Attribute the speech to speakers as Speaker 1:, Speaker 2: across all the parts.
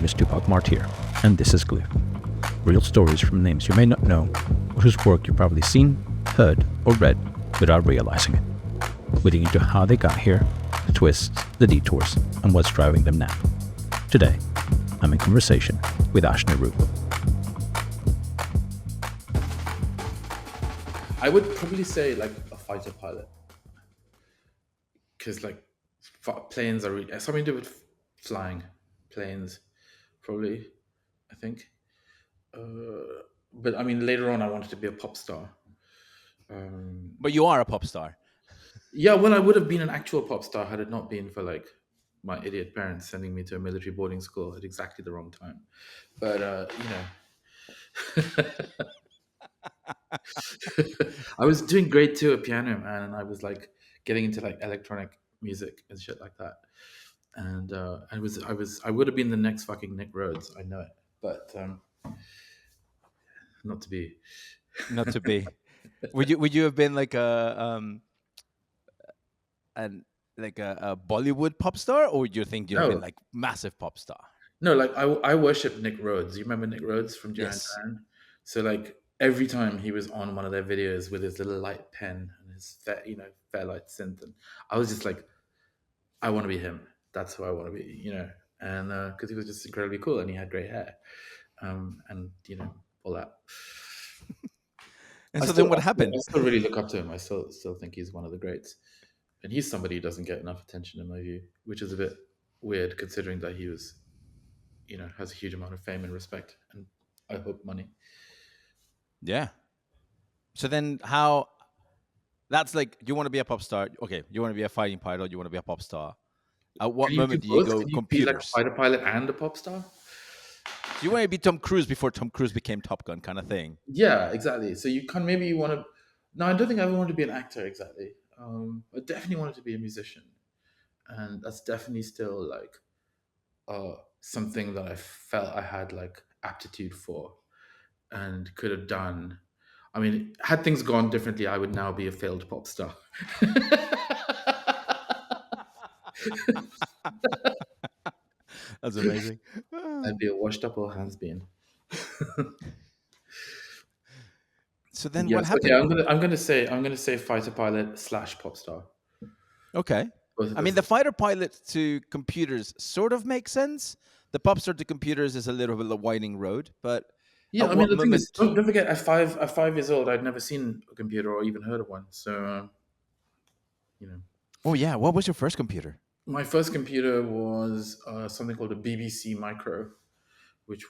Speaker 1: is Tupac Martyr, and this is Glyph. Real stories from names you may not know, or whose work you've probably seen, heard, or read without realizing it. We dig into how they got here, the twists, the detours, and what's driving them now. Today, I'm in conversation with Nehru.
Speaker 2: I would probably say like a fighter pilot, because like planes are really, something to do with flying planes, probably. I think, but I mean later on I wanted to be a pop star.
Speaker 3: But you are a pop star.
Speaker 2: Yeah, well, I would have been an actual pop star had it not been for like my idiot parents sending me to a military boarding school at exactly the wrong time. But I was doing great too at piano, man, and I was like getting into like electronic music and shit like that. And I would have been the next fucking Nick Rhodes. I know it, but not to be.
Speaker 3: Not to be. Would you have been like an a Bollywood pop star, or do you think you'd have been
Speaker 2: No,
Speaker 3: like massive pop star?
Speaker 2: no, like I worship Nick Rhodes. You remember Nick Rhodes from Duran
Speaker 3: Yes.
Speaker 2: Duran? So like every time he was on one of their videos with his little light pen and his Fairlight synth, and I was just like, I want to be him. That's who I want to be, and because he was just incredibly cool and he had great hair, and all that.
Speaker 3: And
Speaker 2: I
Speaker 3: so then
Speaker 2: still,
Speaker 3: what
Speaker 2: I still, I
Speaker 3: happened?
Speaker 2: still really look up to him. I still think he's one of the greats, and he's somebody who doesn't get enough attention in my view, which is a bit weird considering that he was, has a huge amount of fame and respect, and I hope money.
Speaker 3: Yeah. So then how? That's like you want to be a pop star. Okay, you want to be a fighting pilot. You want to be a pop star. At what
Speaker 2: Can you do
Speaker 3: moment do you
Speaker 2: both?
Speaker 3: go
Speaker 2: Can you be like a
Speaker 3: computers?
Speaker 2: fighter pilot and a pop star?
Speaker 3: So you want to be Tom Cruise before Tom Cruise became Top Gun, kind of thing.
Speaker 2: Yeah, exactly. So you can maybe you want to. No, I don't think I ever wanted to be an actor exactly. I definitely wanted to be a musician, and that's definitely still like something that I felt I had like aptitude for and could have done. I mean, had things gone differently, I would now be a failed pop star.
Speaker 3: That's amazing.
Speaker 2: I'd be a washed up old has been.
Speaker 3: So then what
Speaker 2: Yes. Okay.
Speaker 3: happened?
Speaker 2: I'm gonna say fighter pilot slash pop star.
Speaker 3: Okay.
Speaker 2: Both of
Speaker 3: I mean,
Speaker 2: those.
Speaker 3: the fighter pilot to computers sort of makes sense. The pop star to computers is a little bit of a winding road, but
Speaker 2: Yeah.
Speaker 3: at
Speaker 2: I mean,
Speaker 3: what
Speaker 2: the thing is,
Speaker 3: moment?
Speaker 2: don't forget, at 5 years old, I'd never seen a computer or even heard of one. So, you know,
Speaker 3: Oh yeah, what was your first computer?
Speaker 2: my first computer was something called a BBC Micro, which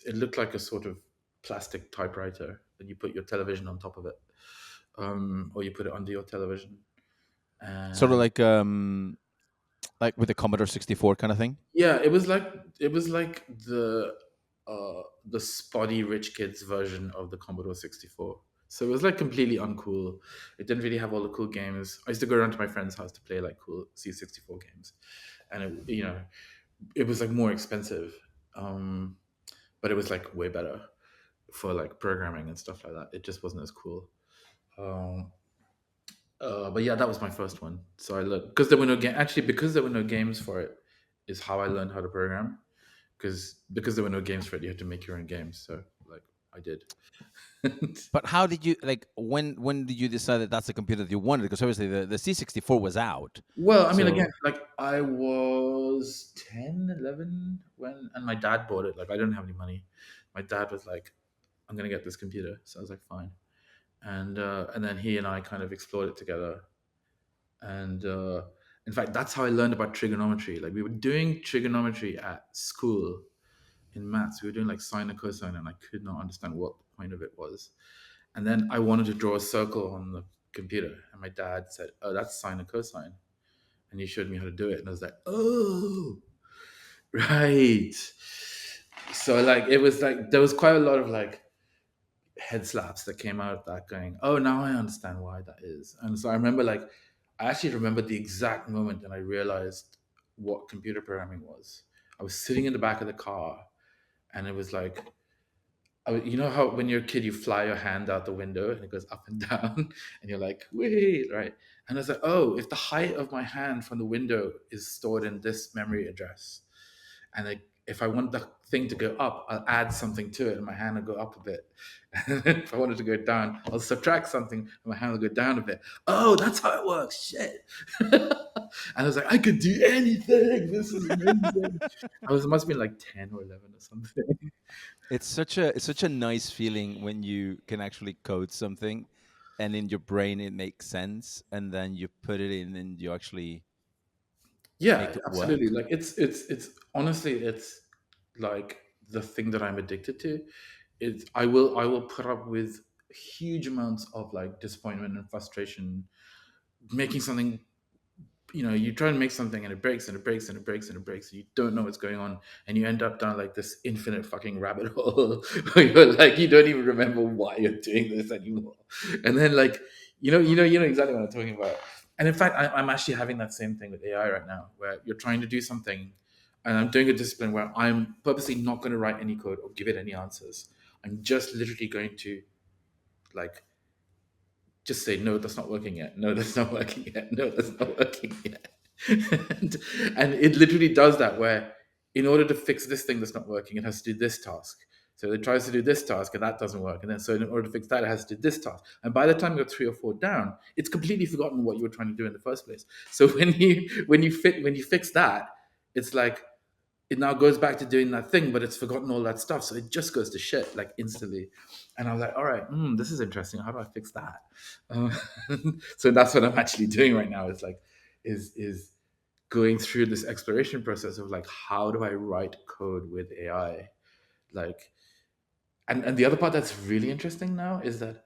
Speaker 2: it looked like a sort of plastic typewriter, and you put your television on top of it, or you put it under your television.
Speaker 3: Sort of
Speaker 2: And
Speaker 3: like with the Commodore 64 kind of thing.
Speaker 2: yeah, it was like the spotty rich kids version of the Commodore 64. So it was like completely uncool. It didn't really have all the cool games. I used to go around to my friend's house to play like cool C64 games, and it was like more expensive, um, but it was like way better for like programming and stuff like that. It just wasn't as cool. Um, but yeah, that was my first one. So I learned because there were no game. Actually, because there were no games for it, is how I learned how to program. Because there were no games for it, you had to make your own games. So like I did.
Speaker 3: But how did you like when did you decide that that's the computer that you wanted? Because obviously the C64 was out.
Speaker 2: Well, I mean, again,
Speaker 3: So
Speaker 2: like I was 10, 11 when, and my dad bought it. Like I didn't have any money. My dad was like, "I'm gonna get this computer," so I was like, "Fine." And then he and I kind of explored it together. And in fact, that's how I learned about trigonometry. Like we were doing trigonometry at school in maths. We were doing like sine and cosine, and I could not understand what the point of it was. And then I wanted to draw a circle on the computer, and my dad said, "Oh, that's sine and cosine," and he showed me how to do it, and I was like, "Oh, right." So like it was like there was quite a lot of like head slaps that came out of that going, "Oh, now I understand why that is." And so I remember like I actually remember the exact moment and I realized what computer programming was. I was sitting in the back of the car and it was like you know how when you're a kid you fly your hand out the window and it goes up and down and you're like, wait, right? And I was like, oh, if the height of my hand from the window is stored in this memory address and if I want the thing to go up, I'll add something to it, and my hand will go up a bit. And if I want it to go down, I'll subtract something, and my hand will go down a bit. Oh, that's how it works. Shit. And I was like, I could do anything. This is amazing. It must have been like 10 or 11 or something.
Speaker 3: It's such a nice feeling when you can actually code something, and in your brain it makes sense, and then you put it in and you actually
Speaker 2: Yeah,
Speaker 3: make it
Speaker 2: absolutely.
Speaker 3: work.
Speaker 2: Like it's honestly, it's like the thing that I'm addicted to. It's I will put up with huge amounts of like disappointment and frustration making something. You try and make something and it breaks and it breaks and it breaks and it breaks and you don't know what's going on, and you end up down like this infinite fucking rabbit hole where you're like you don't even remember why you're doing this anymore. And then like you know exactly what I'm talking about. And in fact, I'm actually having that same thing with AI right now, where you're trying to do something, and I'm doing a discipline where I'm purposely not going to write any code or give it any answers. I'm just literally going to like just say, no, that's not working yet. No, that's not working yet. No, that's not working yet. and, and it literally does that, where in order to fix this thing that's not working, it has to do this task. So it tries to do this task and that doesn't work. And then so in order to fix that, it has to do this task. And by the time you're 3 or 4 down, it's completely forgotten what you were trying to do in the first place. So when you fix that, it's like it now goes back to doing that thing, but it's forgotten all that stuff. So it just goes to shit like instantly. And I was like, all right, this is interesting. How do I fix that? Uh, so that's what I'm actually doing right now. Is like, is going through this exploration process of like, how do I write code with AI? Like, and the other part that's really interesting now is that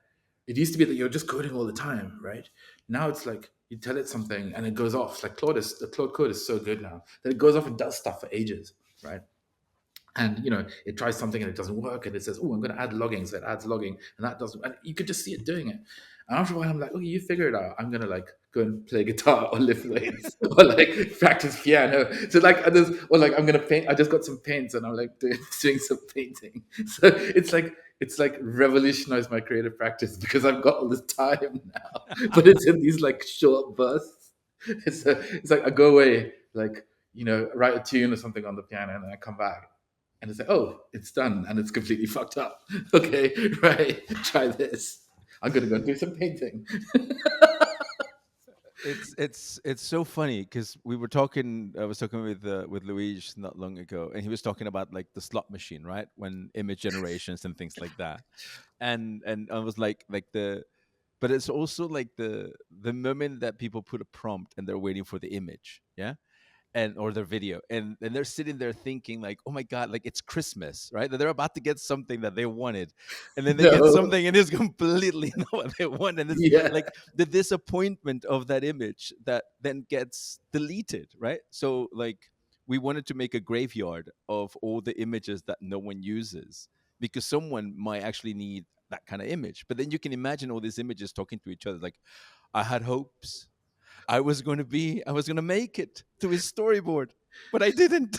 Speaker 2: it used to be that you're just coding all the time, right? Now it's like you tell it something and it goes off. Like the Claude code is so good now that it goes off and does stuff for ages, right? And it tries something and it doesn't work, and it says, oh, I'm going to add logging, so it adds logging, and that doesn't, and you could just see it doing it. And after a while I'm like, okay, you figure it out. I'm going to like go and play guitar or lift weights or like practice piano. So like or like I'm going to paint. I just got some paints and I'm like doing some painting. So it's like revolutionized my creative practice because I've got all this time now, but it's in these like short bursts. It's like I go away, like write a tune or something on the piano, and then I come back and it's like, oh, it's done and it's completely fucked up. Okay, right, try this. I'm gonna go do some painting.
Speaker 3: It's so funny because we were talking. I was talking with Luis not long ago, and he was talking about like the slot machine, right? When image generations and things like that, and I was like but it's also like the moment that people put a prompt and they're waiting for the image, yeah, and or their video, and they're sitting there thinking like, oh my god, like it's Christmas, right? That they're about to get something that they wanted, and then they get
Speaker 2: No,
Speaker 3: something and it's completely not what they want, and it's
Speaker 2: yeah,
Speaker 3: like the disappointment of that image that then gets deleted, right? So like we wanted to make a graveyard of all the images that no one uses because someone might actually need that kind of image. But then you can imagine all these images talking to each other like, I had hopes, I was going to make it to his storyboard, but I didn't.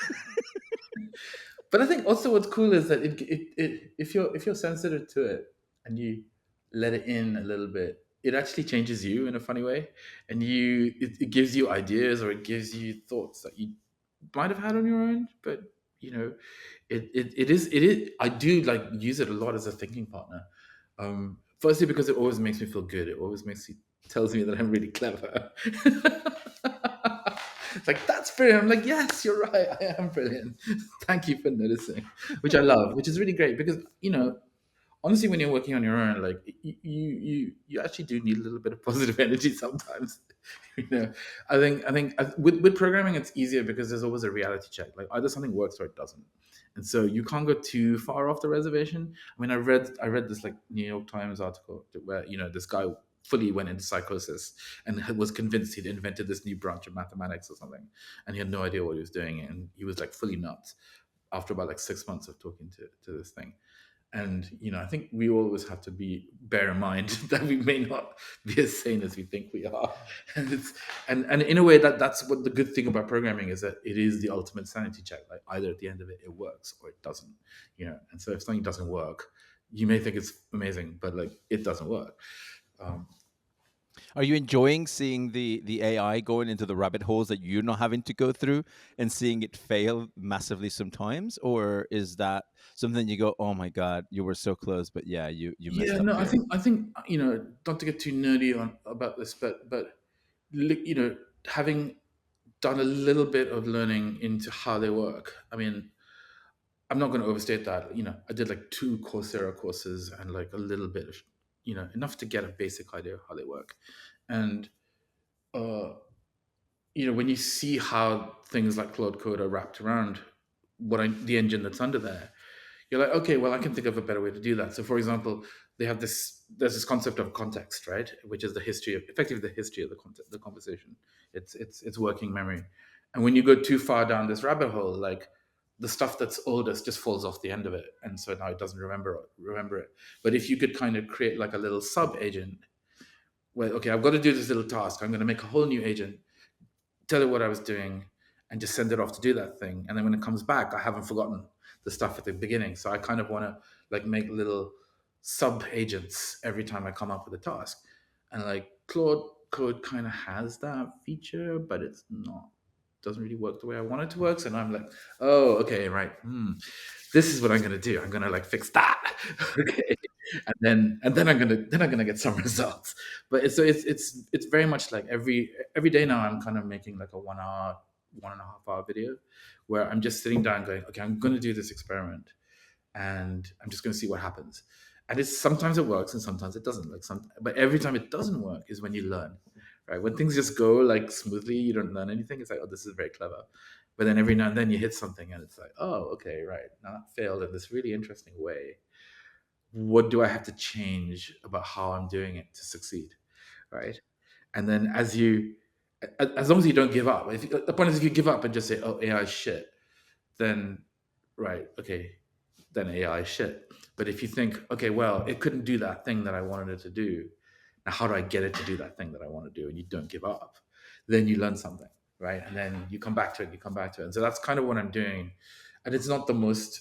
Speaker 2: but I think also what's cool is that if you're sensitive to it and you let it in a little bit, it actually changes you in a funny way, and it gives you ideas, or it gives you thoughts that you might have had on your own, but you know it is I do like use it a lot as a thinking partner. Firstly because it always makes me feel good. It always tells me that I'm really clever. It's like, that's brilliant. I'm like, yes, you're right, I am brilliant. Thank you for noticing, which I love, which is really great because honestly, when you're working on your own, like you actually do need a little bit of positive energy sometimes. you know I think with programming it's easier because there's always a reality check. Like either something works or it doesn't, and so you can't go too far off the reservation. I mean, I read this like New York Times article where this guy fully went into psychosis and was convinced he'd invented this new branch of mathematics or something, and he had no idea what he was doing, and he was like fully nuts after about like 6 months of talking to this thing. And I think we always have to bear in mind that we may not be as sane as we think we are. And and in a way that's what the good thing about programming is, that it is the ultimate sanity check. Like either at the end of it works or it doesn't. And so if something doesn't work, you may think it's amazing, but like it doesn't work. um,
Speaker 3: Are you enjoying seeing the AI going into the rabbit holes that you're not having to go through and seeing it fail massively sometimes, or is that something you go, oh my god, you were so close, but yeah, you
Speaker 2: Yeah,
Speaker 3: messed up
Speaker 2: no,
Speaker 3: here.
Speaker 2: I think not to get too nerdy on about this, but having done a little bit of learning into how they work. I mean, I'm not going to overstate that. I did like 2 Coursera courses and like a little bit of, enough to get a basic idea of how they work. And uh, when you see how things like Claude Code are wrapped around the engine that's under there, you're like, okay, well, I can think of a better way to do that. So, for example, there's this concept of context, right, which is effectively the history of the conversation. It's working memory, and when you go too far down this rabbit hole, like the stuff that's oldest just falls off the end of it, and so now it doesn't remember it. But if you could kind of create like a little sub agent, where okay, I've got to do this little task, I'm going to make a whole new agent, tell it what I was doing, and just send it off to do that thing. And then when it comes back, I haven't forgotten the stuff at the beginning. So I kind of want to like make little sub agents every time I come up with a task. And like Claude Code kind of has that feature, but it's not doesn't really work the way I want it to work. So now I'm like, oh, okay, right. This is what I'm gonna do. I'm gonna like fix that. Okay. And then I'm gonna get some results. But it's very much like every day now I'm kind of making like a 1 hour, 1.5 hour video where I'm just sitting down going, okay, I'm gonna do this experiment and I'm just gonna see what happens. And it's sometimes it works and sometimes it doesn't. But every time it doesn't work is when you learn. Right? When things just go like smoothly, you don't learn anything. It's like, oh, this is very clever. But then every now and then you hit something and it's like, oh, okay, right. Now that failed in this really interesting way. What do I have to change about how I'm doing it to succeed? Right. And then as long as you don't give up, the point is if you give up and just say, oh, AI is shit, then right, okay, then AI is shit. But if you think, okay, well, it couldn't do that thing that I wanted it to do. Now, how do I get it to do that thing that I want to do? And you don't give up, then you learn something, right? And then you come back to it, you come back to it. And so that's kind of what I'm doing. And it's not the most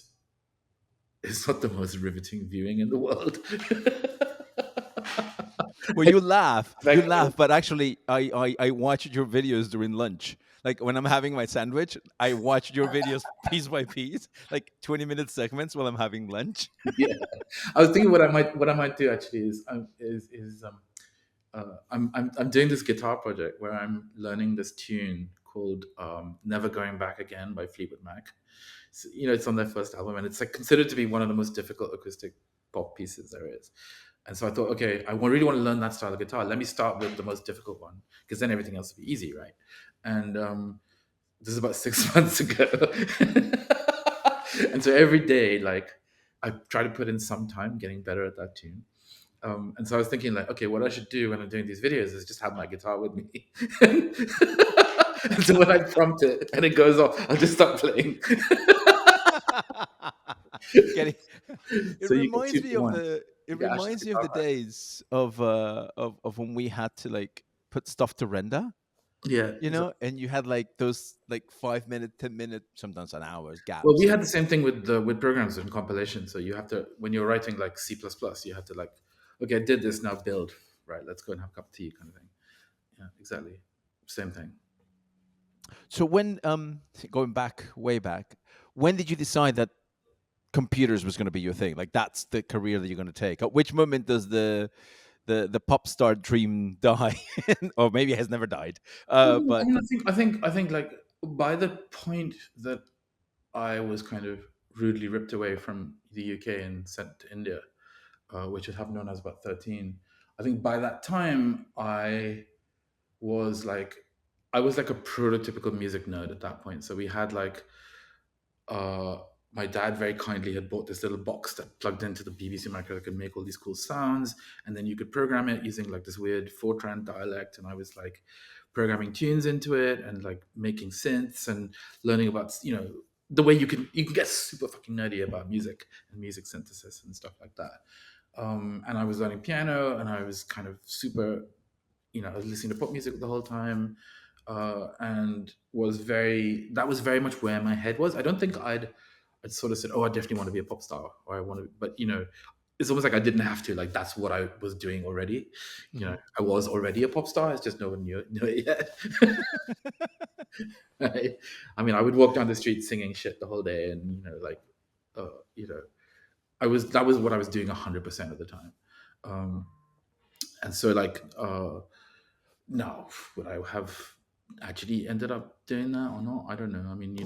Speaker 2: riveting viewing in the world.
Speaker 3: Well, you laugh, but actually, I watch your videos during lunch. Like when I'm having my sandwich, I watch your videos piece by piece, like 20-minute segments while I'm having lunch.
Speaker 2: Yeah, I was thinking what I might do actually I'm doing this guitar project where I'm learning this tune called "Never Going Back Again" by Fleetwood Mac. So, it's on their first album, and it's like considered to be one of the most difficult acoustic pop pieces there is. And so I thought, okay, really want to learn that style of guitar. Let me start with the most difficult one because then everything else will be easy, right? And this is about 6 months ago, and so every day, like I try to put in some time getting better at that tune. And so I was thinking, like, okay, what I should do when I'm doing these videos is just have my guitar with me. And so when I prompt it and it goes off, I'll just stop playing.
Speaker 3: Getting it
Speaker 2: So you get
Speaker 3: reminds
Speaker 2: two
Speaker 3: me
Speaker 2: for
Speaker 3: of
Speaker 2: one.
Speaker 3: the
Speaker 2: You
Speaker 3: it
Speaker 2: get Ash's
Speaker 3: reminds me of
Speaker 2: guitar
Speaker 3: the
Speaker 2: back.
Speaker 3: days of when we had to like put stuff to render,
Speaker 2: Yeah, exactly.
Speaker 3: and you had like those like 5 minute, 10 minute, sometimes an hour's
Speaker 2: Well, we
Speaker 3: gaps.
Speaker 2: had the same thing with programs and compilation. So you have to, when you're writing like C++, you have to like, okay, I did this, now build. Right, let's go and have a cup of tea, kind of thing. Yeah, exactly. Same thing.
Speaker 3: So when going back way back, when did you decide that computers was going to be your thing? Like that's the career that you're going to take. At which moment does the pop star dream die, or maybe it has never died?
Speaker 2: No, I
Speaker 3: But
Speaker 2: mean, I think like by the point that I was kind of rudely ripped away from the UK and sent to India, which had happened when I was about 13. I think by that time was like I was like a prototypical music nerd at that point. So we had like uh, my dad very kindly had bought this little box that plugged into the BBC micro that could make all these cool sounds, and then you could program it using like this weird Fortran dialect. And I was like programming tunes into it and like making synths and learning about the way you can get super fucking nerdy about music and music synthesis and stuff like that. And I was learning piano, and I was kind of super I was listening to pop music the whole time, and that was very much where my head was. I don't think I'd sort of said, oh, I definitely want to be a pop star, or I want to, but it's almost like I didn't have to. Like that's what I was doing already.
Speaker 3: Mhm.
Speaker 2: I was already a pop star. It's just no one knew it yet. Right? I mean, I would walk down the street singing shit the whole day, and you know, I was that was what I was doing 100% of the time. Um, and so now, would I have actually ended up doing that or not? I don't know. I mean,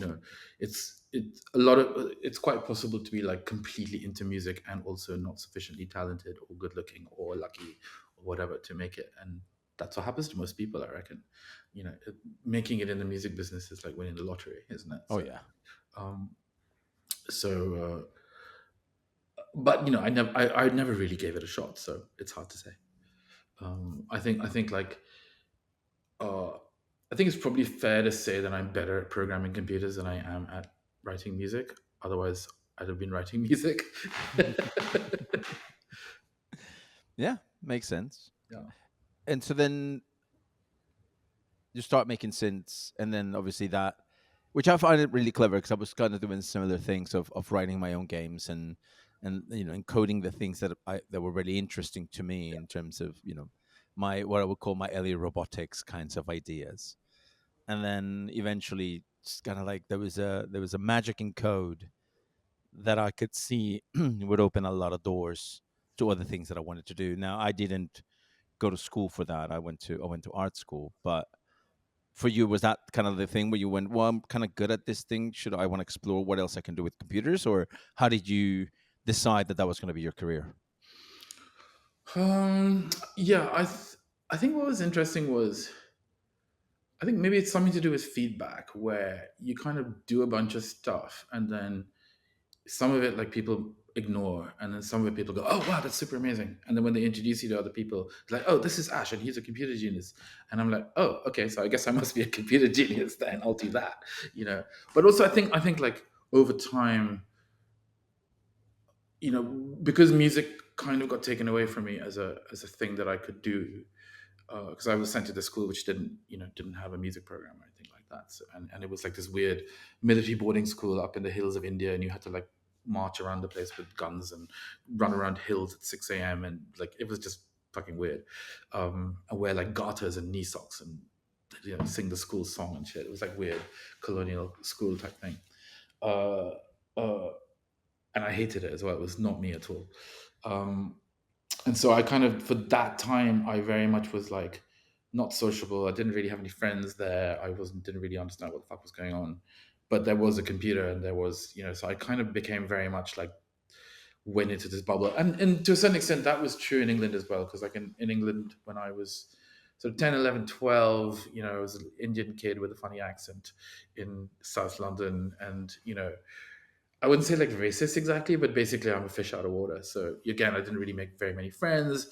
Speaker 2: it's a lot of it's quite possible to be like completely into music and also not sufficiently talented or good looking or lucky or whatever to make it. And that's what happens to most people, I reckon. Making it in the music business is like winning the lottery, isn't it?
Speaker 3: Oh
Speaker 2: So,
Speaker 3: yeah.
Speaker 2: um, but I never really gave it a shot, so it's hard to say. I think uh, I think it's probably fair to say that I'm better at programming computers than I am at writing music. Otherwise, I'd have been writing music.
Speaker 3: Yeah, makes sense.
Speaker 2: Yeah.
Speaker 3: And so then you start making synths, and then obviously that, which I find it really clever because I was kind of doing similar things of writing my own games and encoding the things that were really interesting to me in terms of my what I would call my early robotics kinds of ideas. And then eventually, just kind of like there was a magic in code that I could see would open a lot of doors to other things that I wanted to do. Now I didn't go to school for that. I went to art school, but for you, was that kind of the thing where you went, well, I'm kind of good at this thing. Should I want to explore what else I can do with computers? Or how did you decide that that was going to be your career?
Speaker 2: Yeah, I think what was interesting was I think maybe it's something to do with feedback where you kind of do a bunch of stuff and then some of it like people ignore and then some of it people go, oh wow, that's super amazing. And then when they introduce you to other people, it's like, oh, this is Ash and he's a computer genius. And I'm like, oh, okay, so I guess I must be a computer genius then. I'll do that. you know but also I think like over time, because music kind of got taken away from me as a thing that I could do, because I was sent to the school which didn't have a music program or anything like that. So, and it was like this weird military boarding school up in the hills of India, and you had to like march around the place with guns and run around hills at 6 a.m. and like it was just fucking weird. And wear like garters and knee socks and sing the school song and shit. It was like weird colonial school type thing. Uh, uh, and I hated it as well. It was not me at all. Um, and so I kind of for that time I very much was like not sociable. I didn't really have any friends there. I wasn't didn't really understand what the fuck was going on. But there was a computer and there was, so I kind of became very much like went into this bubble. And to a certain extent that was true in England as well. Because like in England when I was sort of 10, 11, 12, I was an Indian kid with a funny accent in South London. And, I wouldn't say like racist exactly, but basically I'm a fish out of water. So again, I didn't really make very many friends.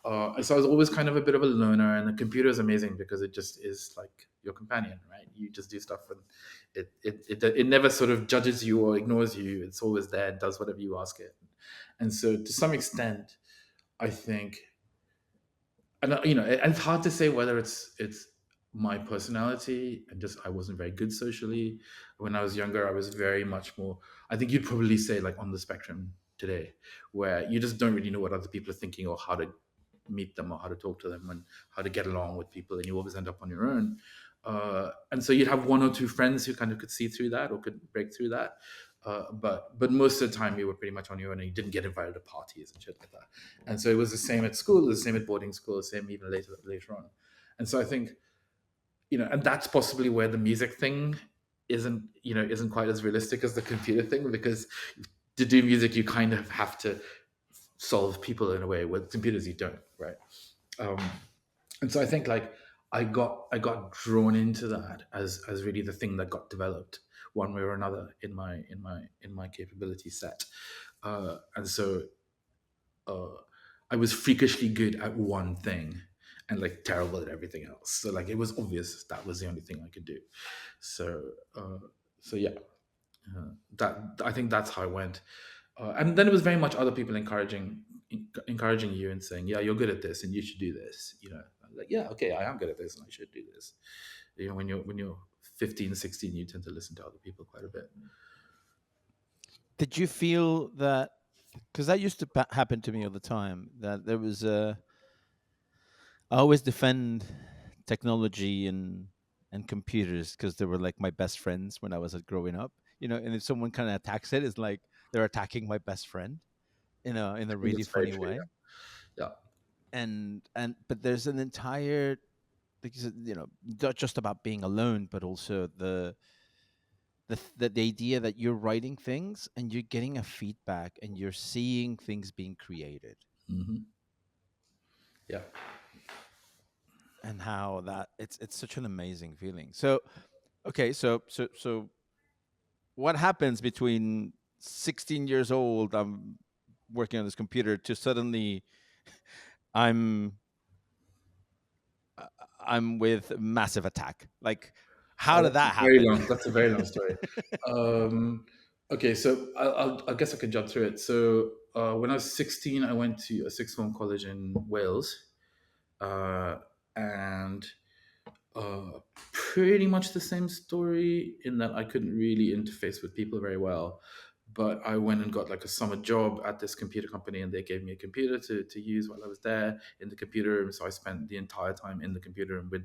Speaker 2: So I was always kind of a bit of a loner, and the computer is amazing because it just is like your companion, right? You just do stuff, and it never sort of judges you or ignores you. It's always there, and does whatever you ask it. And so to some extent, I think, and it's hard to say whether it's my personality and just I wasn't very good socially. When I was younger, I was very much more. I think you'd probably say like on the spectrum today, where you just don't really know what other people are thinking or how to meet them or how to talk to them and how to get along with people, and you always end up on your own. And so you'd have one or two friends who kind of could see through that or could break through that. But most of the time you were pretty much on your own and you didn't get invited to parties and shit like that. And so it was the same at school, the same at boarding school, the same even later on. And so I think, and that's possibly where the music thing isn't quite as realistic as the computer thing, because to do music you kind of have to solve people in a way. With computers you don't, right? Um, and so I think like I got drawn into that as really the thing that got developed one way or another in my capability set. And so uh, I was freakishly good at one thing and like terrible at everything else. So like it was obvious that was the only thing I could do. So yeah, that I think that's how it went. And then it was very much other people encouraging you and saying, yeah, you're good at this and you should do this. Like, yeah, okay, I am good at this and I should do this. When you're 15, 16, you tend to listen to other people quite a bit.
Speaker 3: Did you feel that? because that used to happen to me all the time. That there was I always defend technology and computers because they were like my best friends when I was growing up. You know, and if someone kind of attacks it, it's like they're attacking my best friend. In a
Speaker 2: I think
Speaker 3: really
Speaker 2: that's very
Speaker 3: funny
Speaker 2: true.
Speaker 3: way.
Speaker 2: Yeah.
Speaker 3: And but there's an entire, like you said, not just about being alone, but also the idea that you're writing things and you're getting a feedback and you're seeing things being created,
Speaker 2: Hmm. Yeah.
Speaker 3: and how that it's such an amazing feeling. So okay, so what happens between 16 years old, I'm working on this computer, to suddenly I'm uh, I'm with massive attack? Like, how did
Speaker 2: That's a
Speaker 3: that
Speaker 2: very
Speaker 3: happen?
Speaker 2: long. That's a very long story. Um, okay, so I guess I can jump through it. So when I was 16, I went to a sixth form college in Wales, uh, and pretty much the same story in that I couldn't really interface with people very well. But I went and got like a summer job at this computer company, and they gave me a computer to use while I was there in the computer room. So I spent the entire time in the computer room with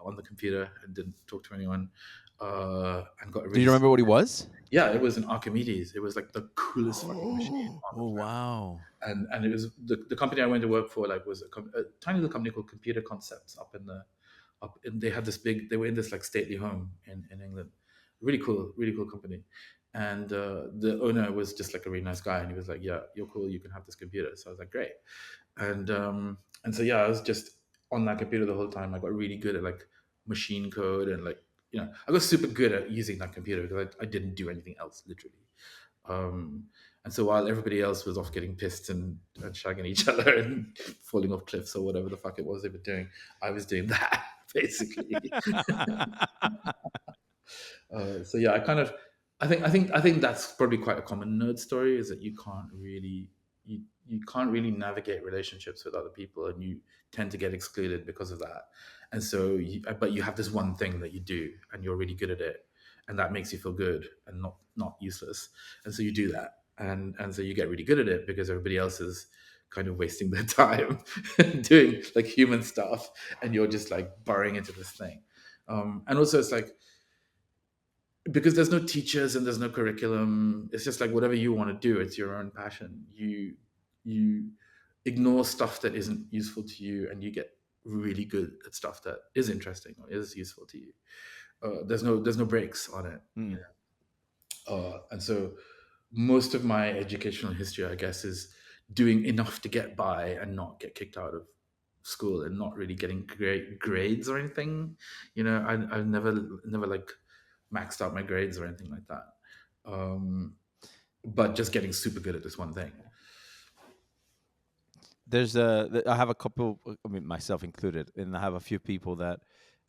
Speaker 2: on the computer and didn't talk to anyone. And got a
Speaker 3: Do
Speaker 2: really
Speaker 3: you remember what he was?
Speaker 2: yeah, it was an Archimedes. It was like the coolest fucking machine
Speaker 3: Oh,
Speaker 2: on the
Speaker 3: oh
Speaker 2: planet.
Speaker 3: wow.
Speaker 2: And it was the company I went to work for, like, was a tiny little company called Computer Concepts up in the up and they had this big, they were in this like stately home in England. Really cool company. And the owner was just like a really nice guy, and he was like, yeah, you're cool, you can have this computer. So I was like, great. And so yeah, I was just on that computer the whole time. I got really good at like machine code, and like, I got super good at using that computer because I didn't do anything else, literally. um, and so while everybody else was off getting pissed and shagging each other and falling off cliffs or whatever the fuck it was they were doing, I was doing that basically. So yeah, I think that's probably quite a common nerd story, is that you can't really navigate relationships with other people, and you tend to get excluded because of that. And so, but you have this one thing that you do, and you're really good at it, and that makes you feel good and not useless. And so you do that, and so you get really good at it because everybody else is kind of wasting their time doing like human stuff, and you're just like burrowing into this thing. And also, it's like, because there's no teachers and there's no curriculum, it's just like whatever you want to do, it's your own passion. You ignore stuff that isn't useful to you, and you get really good at stuff that is interesting or is useful to you. There's no breaks on it,
Speaker 3: Hmm.
Speaker 2: and so most of my educational history, I guess, is doing enough to get by and not get kicked out of school, and not really getting great grades or anything. I've never like maxed out my grades or anything like that. Um, but just getting super good at this one thing.
Speaker 3: I have a couple, I mean, myself included, and I have a few people uh,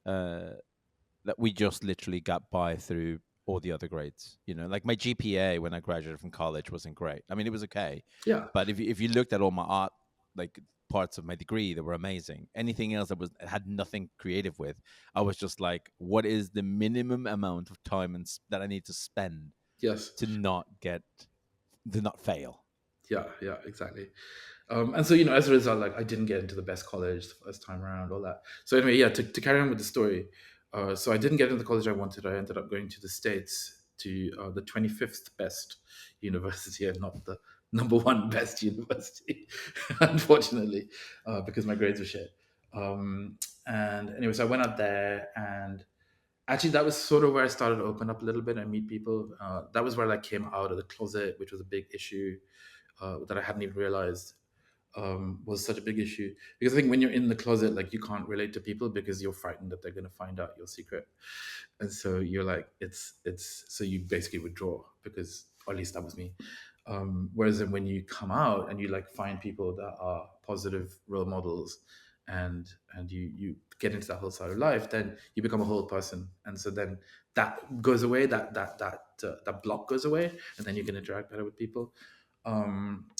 Speaker 3: that we just literally got by through all the other grades. Like my GPA when I graduated from college wasn't great. I mean, it was okay,
Speaker 2: Yeah.
Speaker 3: but if you looked at all my art, like, parts of my degree, they were amazing. Anything else that had nothing creative with, I was just like, what is the minimum amount of time that I need to spend
Speaker 2: Yes.
Speaker 3: to not get to not fail?
Speaker 2: Yeah. Yeah. Exactly. And so, as a result, like, I didn't get into the best college the first time around, all that. So anyway, yeah, to carry on with the story. So I didn't get into the college I wanted. I ended up going to the States, to the 25th best university, and not the number one best university, unfortunately, because my grades were shit. And anyway, so I went out there, and actually that was sort of where I started to open up a little bit and meet people. That was where I came out of the closet, which was a big issue, that I hadn't even realized was such a big issue. Because I think when you're in the closet, like, you can't relate to people because you're frightened that they're going to find out your secret, and so you're like, it's so you basically withdraw, because, or at least that was me. Whereas then when you come out and you like find people that are positive role models, and you get into that whole side of life, then you become a whole person, and so then that goes away, that block goes away, and then you can interact better with people. Um,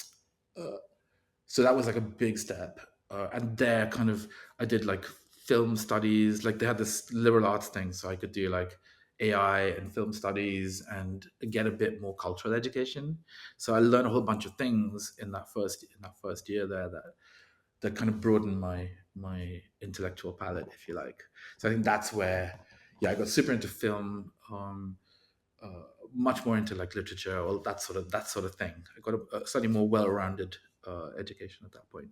Speaker 2: so that was like a big step. And there, kind of, I did like film studies. Like, they had this liberal arts thing, so I could do like AI and film studies and get a bit more cultural education. So I learned a whole bunch of things in that first year there that kind of broadened my intellectual palette, if you like. So I think that's where, yeah, I got super into film, much more into like literature, or that sort of thing. I got a slightly more well-rounded education at that point,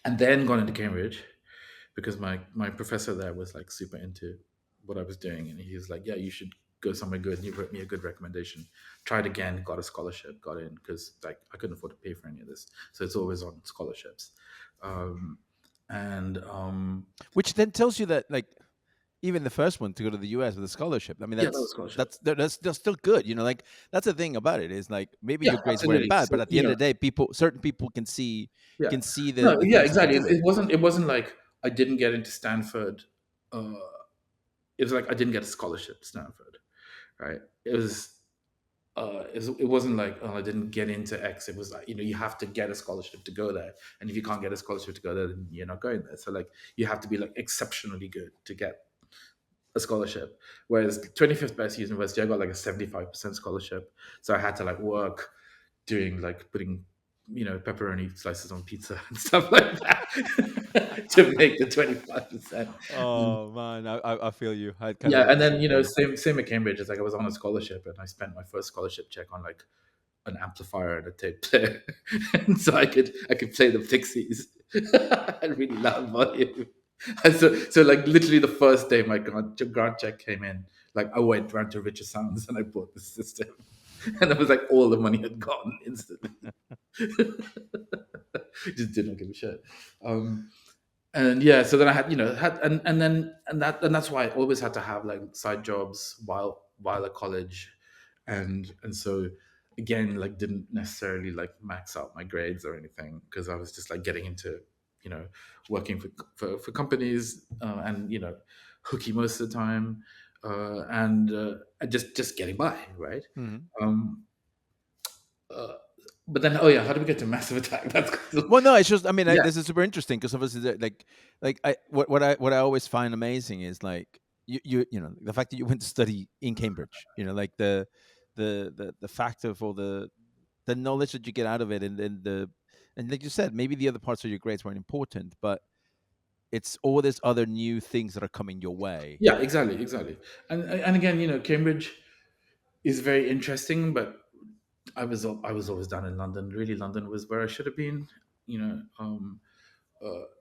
Speaker 2: and then got into Cambridge because my professor there was like super into what I was doing, and he was like, "Yeah, you should go somewhere good." And he wrote me a good recommendation. Tried again, got a scholarship, got in because like I couldn't afford to pay for any of this, so it's always on scholarships. Um, and
Speaker 3: Which then tells you that, like, even the first one to go to the US with a scholarship, I mean,
Speaker 2: Yeah, that was scholarship.
Speaker 3: that's still good. You know, like, that's the thing about it is, like, maybe
Speaker 2: Yeah,
Speaker 3: your grades weren't
Speaker 2: absolutely.
Speaker 3: bad, but
Speaker 2: So
Speaker 3: at the end of the day, certain people
Speaker 2: yeah,
Speaker 3: can see
Speaker 2: no,
Speaker 3: the
Speaker 2: yeah,
Speaker 3: things that you're
Speaker 2: exactly.
Speaker 3: doing.
Speaker 2: It wasn't like I didn't get into Stanford. Uh, it was like I didn't get a scholarship to Stanford, right? It wasn't like, oh, I didn't get into X. It was like, you have to get a scholarship to go there, and if you can't get a scholarship to go there, then you're not going there. So like you have to be like exceptionally good to get a scholarship. Whereas 25th best university, I got like a 75% scholarship, so I had to like work doing like putting pepperoni slices on pizza and stuff like that to make the 25%.
Speaker 3: Oh man, I feel you. I had kind of
Speaker 2: Yeah,
Speaker 3: like
Speaker 2: and
Speaker 3: the
Speaker 2: then
Speaker 3: same thing.
Speaker 2: same at Cambridge. It's like I was on a scholarship, and I spent my first scholarship check on like an amplifier and a tape player, and so I could play the Pixies at really loud volume. And so like literally the first day my grant check came in, like I went round to Richer Sounds and I bought the system, and it was like all the money had gone instantly. Just didn't give a shit. Um, and yeah, so then I had that's why I always had to have like side jobs while at college, and so again like didn't necessarily like max out my grades or anything because I was just like getting into you know working for companies and hooky most of the time and just getting by, right.
Speaker 3: Mhm.
Speaker 2: um, uh, but then, oh yeah, how do we get to Massive Attack? That's
Speaker 3: Well, no, it's just, I mean,
Speaker 2: yeah,
Speaker 3: this is super interesting because obviously, like I what I always find amazing is like you know, the fact that you went to study in Cambridge. You know, like the fact of all the knowledge that you get out of it, and like you said, maybe the other parts of your grades weren't important, but it's all these other new things that are coming your way.
Speaker 2: yeah, exactly. And again, Cambridge is very interesting, but I was always down in London. Really, London was where I should have been.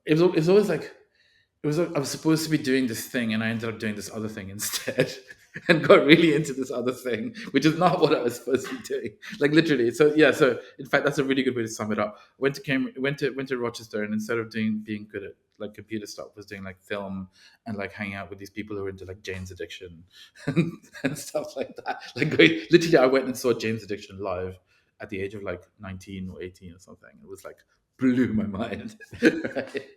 Speaker 2: It was always like I was supposed to be doing this thing, and I ended up doing this other thing instead, and got really into this other thing, which is not what I was supposed to be doing. Like literally. So yeah. So in fact, that's a really good way to sum it up. Went to Rochester, and instead of being good at like computer stuff, was doing like film and like hanging out with these people who are into like Jane's Addiction and stuff like that. Like literally, I went and saw Jane's Addiction live at the age of like 19 or 18 or something. It was like blew my mind. Right?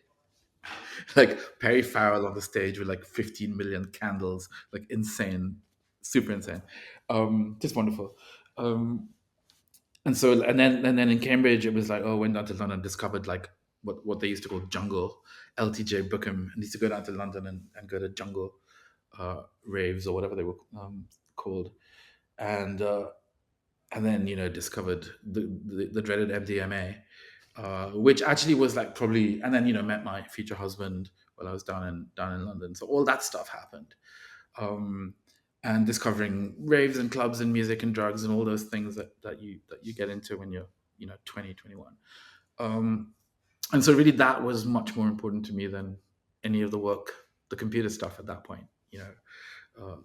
Speaker 2: Like Perry Farrell on the stage with like 15 million candles, like insane, super insane, just wonderful. Um, and then in Cambridge, it was like, oh, went down to London, discovered like what they used to call jungle, LTJ Bookham, and used to go down to London and go to jungle raves or whatever they were called, and uh, and then discovered the dreaded MDMA, which actually was like probably, and then met my future husband while I was down in London. So all that stuff happened, um, and discovering raves and clubs and music and drugs and all those things that you get into when you're 20, 21. Um, and so really that was much more important to me than any of the work, the computer stuff at that point. Uh,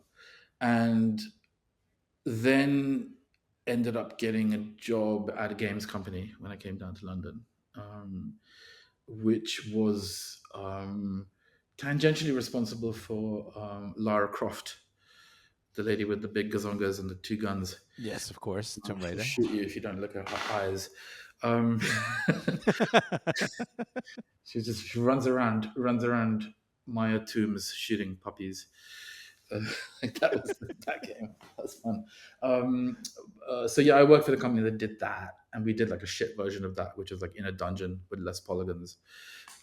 Speaker 2: and then ended up getting a job at a games company when I came down to London, which was tangentially responsible for Lara Croft, the lady with the big gazongas and the two guns.
Speaker 3: Yes, of course, Tomb
Speaker 2: She'll
Speaker 3: Raider.
Speaker 2: shoot you if you don't look at her eyes. Um, she runs around Maya Tombs shooting puppies. Uh, that game. That was fun. So yeah, I worked for the company that did that, and we did like a shit version of that, which was like in a dungeon with less polygons,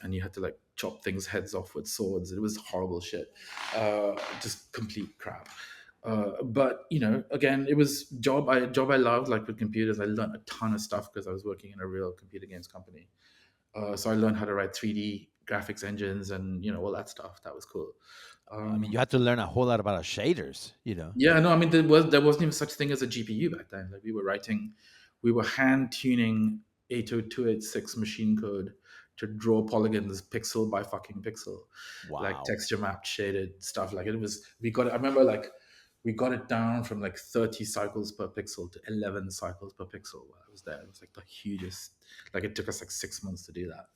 Speaker 2: and you had to like chop things heads off with swords. It was horrible shit, just complete crap. But again, it was job I loved. Like with computers, I learned a ton of stuff because I was working in a real computer games company. So I learned how to write 3D graphics engines and all that stuff. That was cool.
Speaker 3: I mean,
Speaker 2: Um,
Speaker 3: you had to learn a whole lot about shaders, you know.
Speaker 2: yeah, no, I mean there wasn't even such thing as a GPU back then. Like we were hand tuning 80286 machine code to draw polygons pixel by fucking pixel, like
Speaker 3: Wow.
Speaker 2: texture mapped shaded stuff. Like it was, we got it. I remember like we got it down from like 30 cycles per pixel to 11 cycles per pixel while I was there. It was like the hugest. Like it took us like 6 months to do that.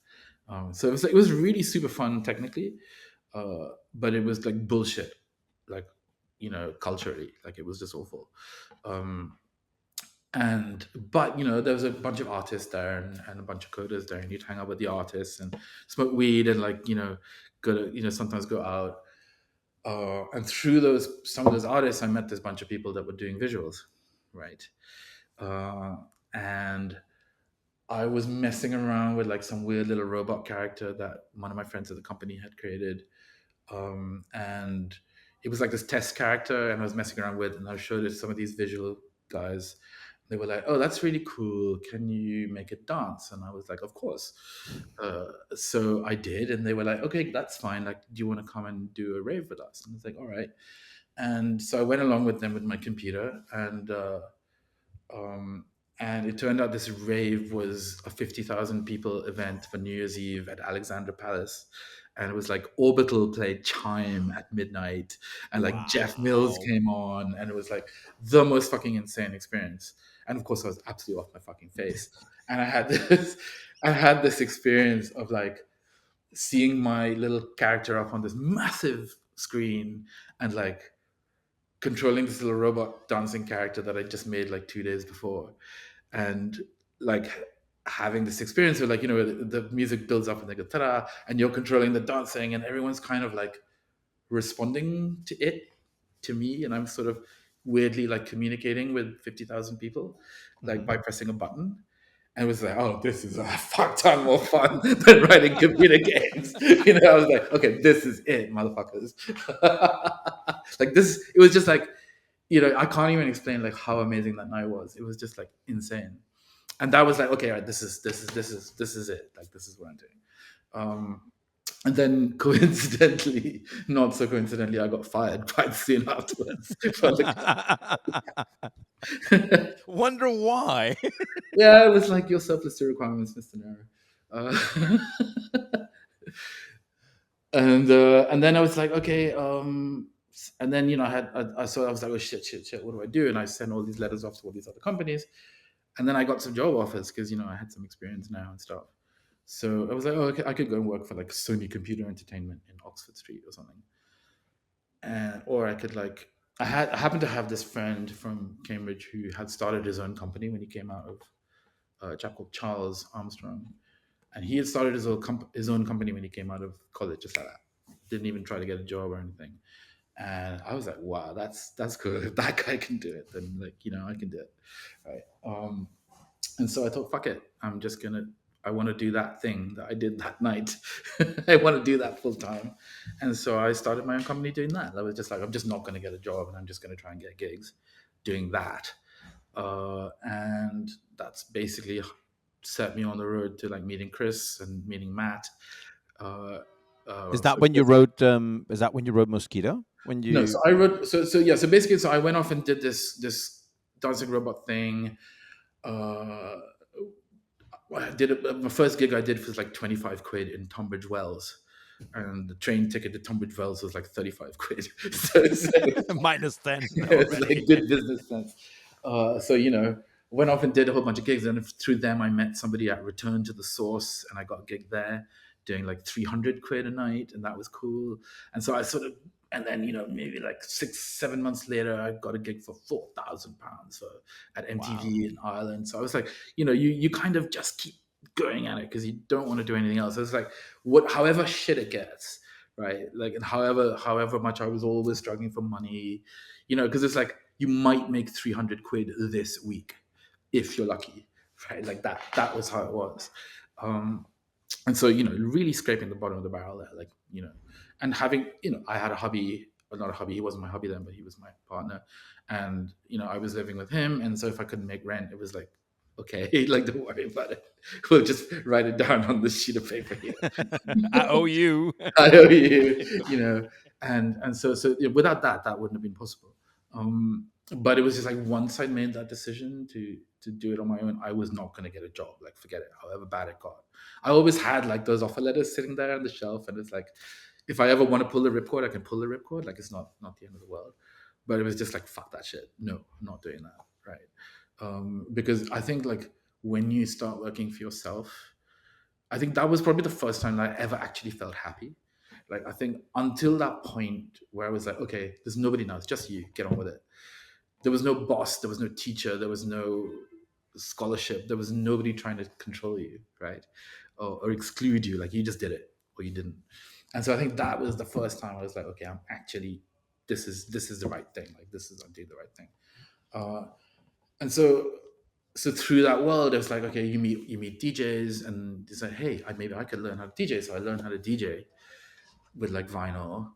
Speaker 2: So it was really super fun technically, but it was like bullshit, like culturally, like it was just awful. Um, and but there was a bunch of artists there and a bunch of coders there, and you'd hang out with the artists and smoke weed and like go to sometimes go out. And through some of those artists, I met this bunch of people that were doing visuals, right? Uh, and I was messing around with like some weird little robot character that one of my friends at the company had created, and it was like this test character, and I was messing around with, and I showed it to some of these visual guys. They were like, "Oh, that's really cool. Can you make it dance?" And I was like, "Of course." So I did, and they were like, "Okay, that's fine. Like, do you want to come and do a rave with us?" And I was like, "All right." And so I went along with them with my computer, um, and it turned out this rave was a 50,000 people event for New Year's Eve at Alexandra Palace. And it was like Orbital played Chime at midnight, and like Jeff Mills
Speaker 3: Wow.
Speaker 2: came on, and it was like the most fucking insane experience. And of course, I was absolutely off my fucking face. And I had this experience of like seeing my little character up on this massive screen and like controlling this little robot dancing character that I just made like 2 days before, and like having this experience where like the music builds up and they go ta-da, and you're controlling the dancing, and everyone's kind of like responding to me, and I'm sort of weirdly like communicating with 50,000 people like
Speaker 3: Hmm.
Speaker 2: by pressing a button. And it was like, oh, this is a fuck ton more fun than writing computer games. I was like, okay, this is it, motherfuckers. Like this, it was just like, I can't even explain like how amazing that night was. It was just like insane. And that was like, okay, all right, this is it. Like this is what I'm doing. Um, and then coincidentally, not so coincidentally, I got fired quite soon afterwards. For
Speaker 3: Wonder why.
Speaker 2: yeah, it was like your surplus to requirements, Mr. Nehru. Uh, and then I was like, okay, and then I was like, oh shit, what do I do? And I sent all these letters off to all these other companies, and then I got some job offers because I had some experience now and stuff. So I was like, oh, okay, I could go and work for like Sony Computer Entertainment in Oxford Street or something, and or I could like I happened to have this friend from Cambridge who had started his own company when he came out of a chap called Charles Armstrong, and he had started his own company when he came out of college, just like that. Didn't even try to get a job or anything. And I was like, wow, that's cool. If that guy can do it, then like I can do it, right? And so I thought, fuck it, I want to do that thing that I did that night. I want to do that full time. And so I started my own company doing that. I was just like, I'm just not going to get a job, and I'm just going to try and get gigs doing that. And that's basically set me on the road to like meeting Chris and meeting Matt. Uh,
Speaker 3: Is
Speaker 2: so
Speaker 3: that when you
Speaker 2: Chris,
Speaker 3: wrote Mosquito? When
Speaker 2: no, so
Speaker 3: you
Speaker 2: I wrote so yeah. So basically, so I went off and did this dancing robot thing. Uh, I did my first gig I did was like 25 quid in Tunbridge Wells, and the train ticket to Tunbridge Wells was like 35 quid. So
Speaker 3: minus 10
Speaker 2: it's
Speaker 3: already.
Speaker 2: like good business sense. So went off and did a whole bunch of gigs, and through them I met somebody at Return to the Source, and I got a gig there, doing like 300 quid a night, and that was cool. And so I sort of, and then maybe like 6-7 months later, I got a gig for £4,000 at
Speaker 3: Wow.
Speaker 2: MTV in Ireland. So I was like, you kind of just keep going at it because you don't want to do anything else. It's like however shit it gets, right? Like, and however much I was always struggling for money, because it's like you might make 300 quid this week if you're lucky, right? Like that was how it was. and so really scraping the bottom of the barrel there, like and having I had a hubby, or not a hubby, he wasn't my hubby then, but he was my partner, and I was living with him, and so if I couldn't make rent, it was like, okay, like don't worry about it, we'll just write it down on this sheet of paper here.
Speaker 3: I owe you.
Speaker 2: I owe you, and so without that wouldn't have been possible. But it was just like once I made that decision to do it on my own, I was not going to get a job. Like forget it, however bad it got. I always had like those offer letters sitting there on the shelf, and it's like, if I ever want to pull the ripcord, I can pull the ripcord. Like it's not the end of the world. But it was just like fuck that shit. No, I'm not doing that. Right? Because I think like when you start working for yourself, I think that was probably the first time that I ever actually felt happy. Like I think until that point where I was like, okay, there's nobody now, it's just you, get on with it. There was no boss, there was no teacher, there was no scholarship, there was nobody trying to control you, right? Or exclude you. Like you just did it or you didn't. And so I think that was the first time I was like, okay, I'm actually, this is the right thing. Like this is, I'm doing the right thing. And so through that world, it's like, okay, you meet DJs, and it's like, hey, maybe I could learn how to DJ. So I learned how to DJ with like vinyl,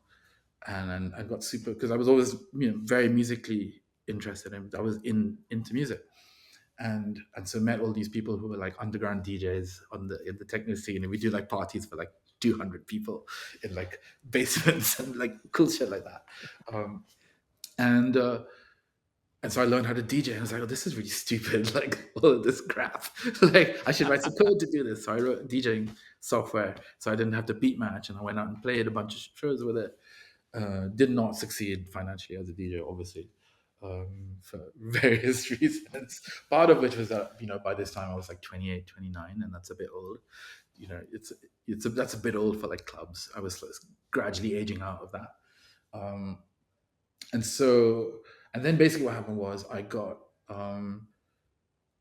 Speaker 2: and I got super, because I was always very musically interested, and I was into music, and so met all these people who were like underground DJs in the techno scene, and we do like parties for like 200 people in like basements and like cool shit like that, and. And so I learned how to DJ, and I was like, "Oh, this is really stupid! Like all of this crap. Like I should write some code to do this." So I wrote DJing software, so I didn't have to beat match, and I went out and played a bunch of shows with it. Did not succeed financially as a DJ, obviously, for various reasons. Part of which was that by this time I was like 28, 29, and that's a bit old. That's a bit old for like clubs. I was gradually aging out of that. Um, and so and then basically what happened was I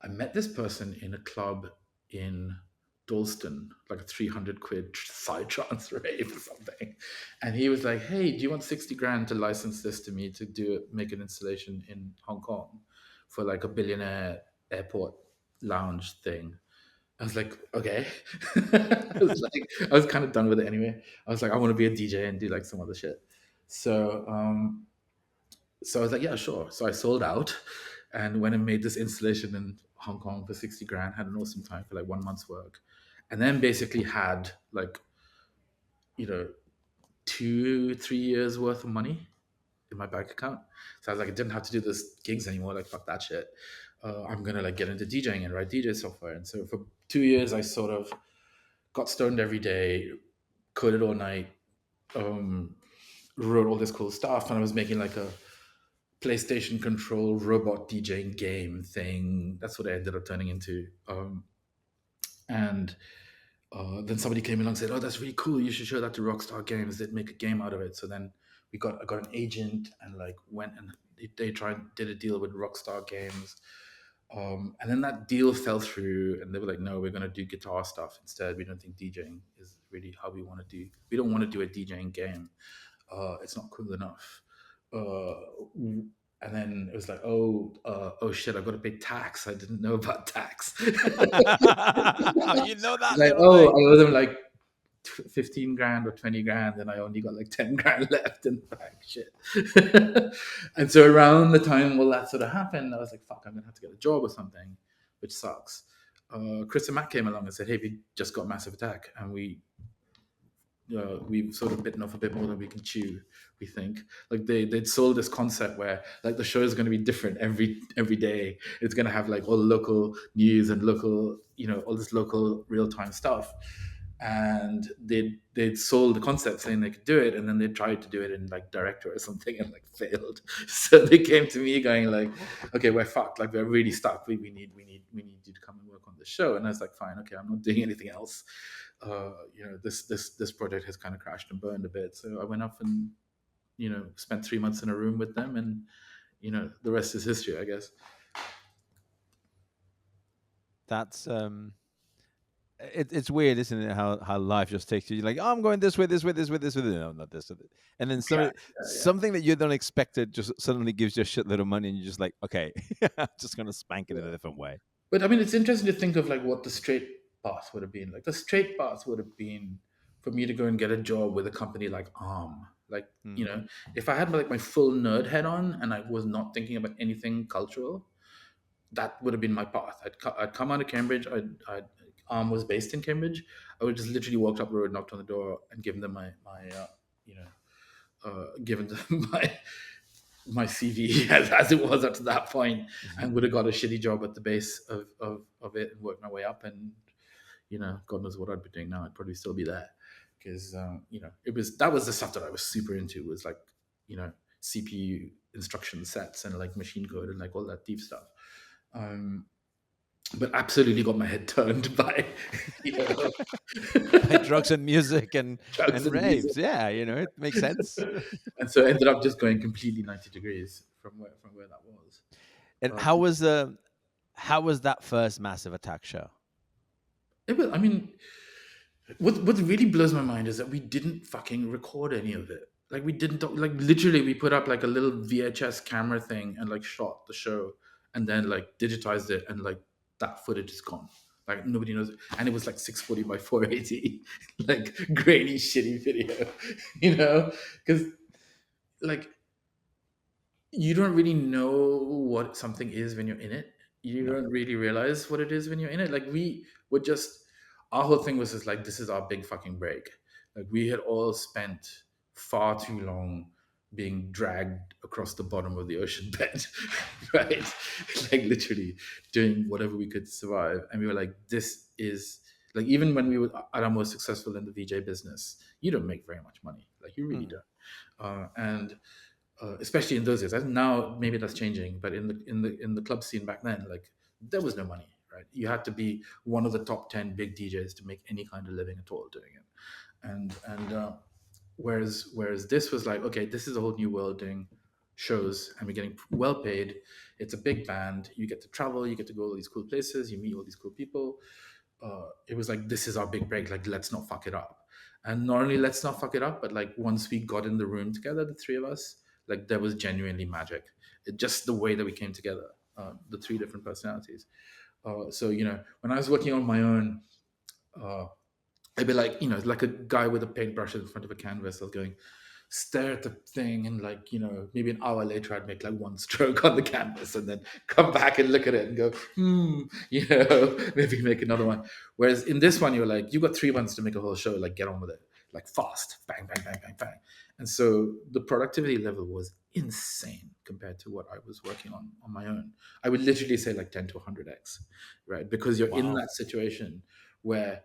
Speaker 2: met this person in a club in Dalston, like a 300 quid side trance rave or something, and he was like, hey, do you want 60 grand to license this to me to make an installation in Hong Kong for like a billionaire airport lounge thing? I was like, okay. I was kind of done with it anyway. I was like, I want to be a DJ and do like some other shit. So I was like, yeah, sure. So I sold out and went and made this installation in Hong Kong for 60 grand, had an awesome time for like 1 month's work. And then basically had like, you know, 2-3 years worth of money in my bank account. So I was like, I didn't have to do this gigs anymore. Like, fuck that shit. I'm going to like get into DJing and write DJ software. And so for 2 years, I sort of got stoned every day, coded all night, wrote all this cool stuff. And I was making like a PlayStation control robot DJing game thing. That's what it ended up turning into. And then somebody came along and said, "Oh, that's really cool. You should show that to Rockstar Games. They'd make a game out of it." So then I got an agent and like went and they did a deal with Rockstar Games. And then that deal fell through, and they were like, "No, we're going to do guitar stuff instead. We don't think DJing is really how we want to do. We don't want to do a DJing game. It's not cool enough." And then it was like, oh shit, I've got to pay tax. I didn't know about tax.
Speaker 3: You know that
Speaker 2: Like,
Speaker 3: little thing.
Speaker 2: I owe them like 15 grand or 20 grand, and I only got like 10 grand left in the bank. Shit. And so around the time all that sort of happened, I was like, fuck, I'm gonna have to get a job or something, which sucks. Chris and Matt came along and said, hey, we just got Massive Attack, and we've sort of bitten off a bit more than we can chew. We think like they'd sold this concept where like the show is going to be different every day. It's going to have like all the local news and local, all this local real time stuff. And they'd sold the concept saying they could do it, and then they tried to do it in like Director or something and like failed. So they came to me going like, okay, we're fucked. Like we're really stuck. We need you to come and work on the show. And I was like, fine, okay, I'm not doing anything else. This project has kind of crashed and burned a bit. So I went off and spent 3 months in a room with them, and the rest is history, I guess.
Speaker 3: That's it's weird, isn't it? How life just takes you. You're like, oh, I'm going this way. No, not this. And then something that you don't expected just suddenly gives you a shitload of money, and you're just like, okay, I'm just gonna spank it in a different way.
Speaker 2: But I mean, it's interesting to think of like what the straight path would have been. Like the straight path would have been for me to go and get a job with a company like Arm. Like, you
Speaker 3: Mm.
Speaker 2: know, if I had like my full nerd head on and I was not thinking about anything cultural, that would have been my path. I'd come out of Cambridge. Arm was based in Cambridge. I would just literally walked up the road, knocked on the door, and given them you know, given them my CV as it was up to that point, and would have got a shitty job at the base of it and worked my way up. And you know, God knows what I'd be doing now. I'd probably still be there because you know, that was the stuff that I was super into, was like, you know, CPU instruction sets and like machine code and like all that deep stuff. Um, but absolutely got my head turned by, you know,
Speaker 3: By drugs and music
Speaker 2: drugs
Speaker 3: and
Speaker 2: and music.
Speaker 3: raves. Yeah, it makes sense.
Speaker 2: And so I ended up just going completely 90 degrees from where that was.
Speaker 3: And
Speaker 2: Uh,
Speaker 3: how was that first Massive Attack show?
Speaker 2: it was, I mean, what really blows my mind is that we didn't fucking record any of it. Like we didn't, like literally we put up like a little VHS camera thing and like shot the show and then like digitized it, and like that footage is gone. Like nobody knows it. And it was like 640 by 480, like grainy shitty video, you know? Because like you don't really know what something is when you're in it. You
Speaker 3: No.
Speaker 2: don't really realize what it is when you're in it. Like we would just, our whole thing was just like, this is our big fucking break. Like we had all spent far too long being dragged across the bottom of the ocean bed, right? Like literally doing whatever we could to survive. And we were like, this is like, even when we were at our most successful in the VJ business, you don't make very much money. Like you really
Speaker 3: Mm.
Speaker 2: don't. And especially in those days. I think now maybe that's changing, but in the club scene back then, like there was no money, right? You had to be one of the top 10 big DJs to make any kind of living at all doing it. And whereas this was like, okay, this is a whole new world doing shows, and we're getting well paid. It's a big band. You get to travel. You get to go all these cool places. You meet all these cool people. It was like, this is our big break. Like, let's not fuck it up. And not only let's not fuck it up, but like once we got in the room together, the three of us, like there was genuinely magic. Just the way that we came together, the three different personalities. So you know, when I was working on my own, uh, I'd be like, you know, like a guy with a paintbrush in front of a canvas. I was going, stare at the thing, and like, you know, maybe an hour later I'd make like one stroke on the canvas and then come back and look at it and go, you know, maybe make another one. Whereas in this one, you're like, you got 3 months to make a whole show, like get on with it, like fast, bang, bang, bang, bang, bang. And so the productivity level was insane compared to what I was working on my own. I would literally say like 10 to 100x, right? Because you're in
Speaker 3: Wow.
Speaker 2: that situation where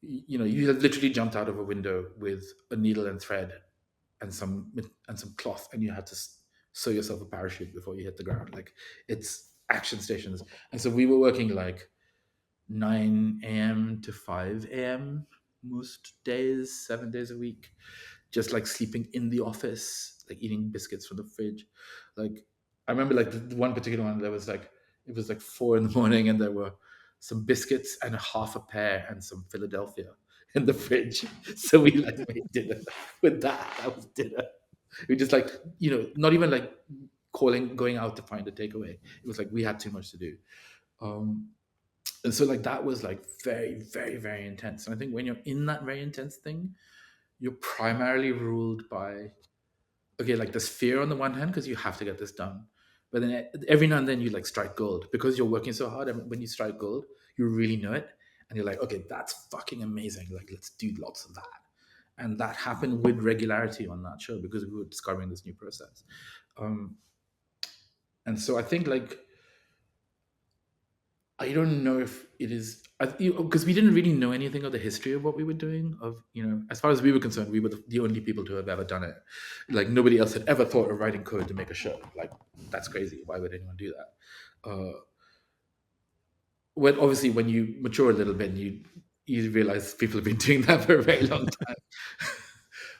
Speaker 2: you know, you have literally jumped out of a window with a needle and thread and some cloth, and you had to sew yourself a parachute before you hit the ground. Like it's action stations. And so we were working like 9 a.m. to 5 a.m. most days, 7 days a week, just like sleeping in the office, like eating biscuits from the fridge. Like I remember like the one particular one that was like, it was like 4 in the morning and there were some biscuits and a half a pear and some Philadelphia in the fridge. So we like made dinner with that. That was dinner. We just like, you know, not even like going out to find a takeaway. It was like we had too much to do. Um, and so like that was like very, very, very intense. And I think when you're in that very intense thing, you're primarily ruled by, okay, like there's fear on the one hand because you have to get this done, but then every now and then you like strike gold because you're working so hard, and when you strike gold you really know it, and you're like, okay, that's fucking amazing, like let's do lots of that. And that happened with regularity on that show because we were discovering this new process. um, and so I think like, I don't know if it is because we didn't really know anything of the history of what we were doing. Of, you know, as far as we were concerned, we were the only people to have ever done it. Like nobody else had ever thought of writing code to make a show. Like that's crazy. Why would anyone do that? When obviously when you mature a little bit, you realize people have been doing that for a very long time.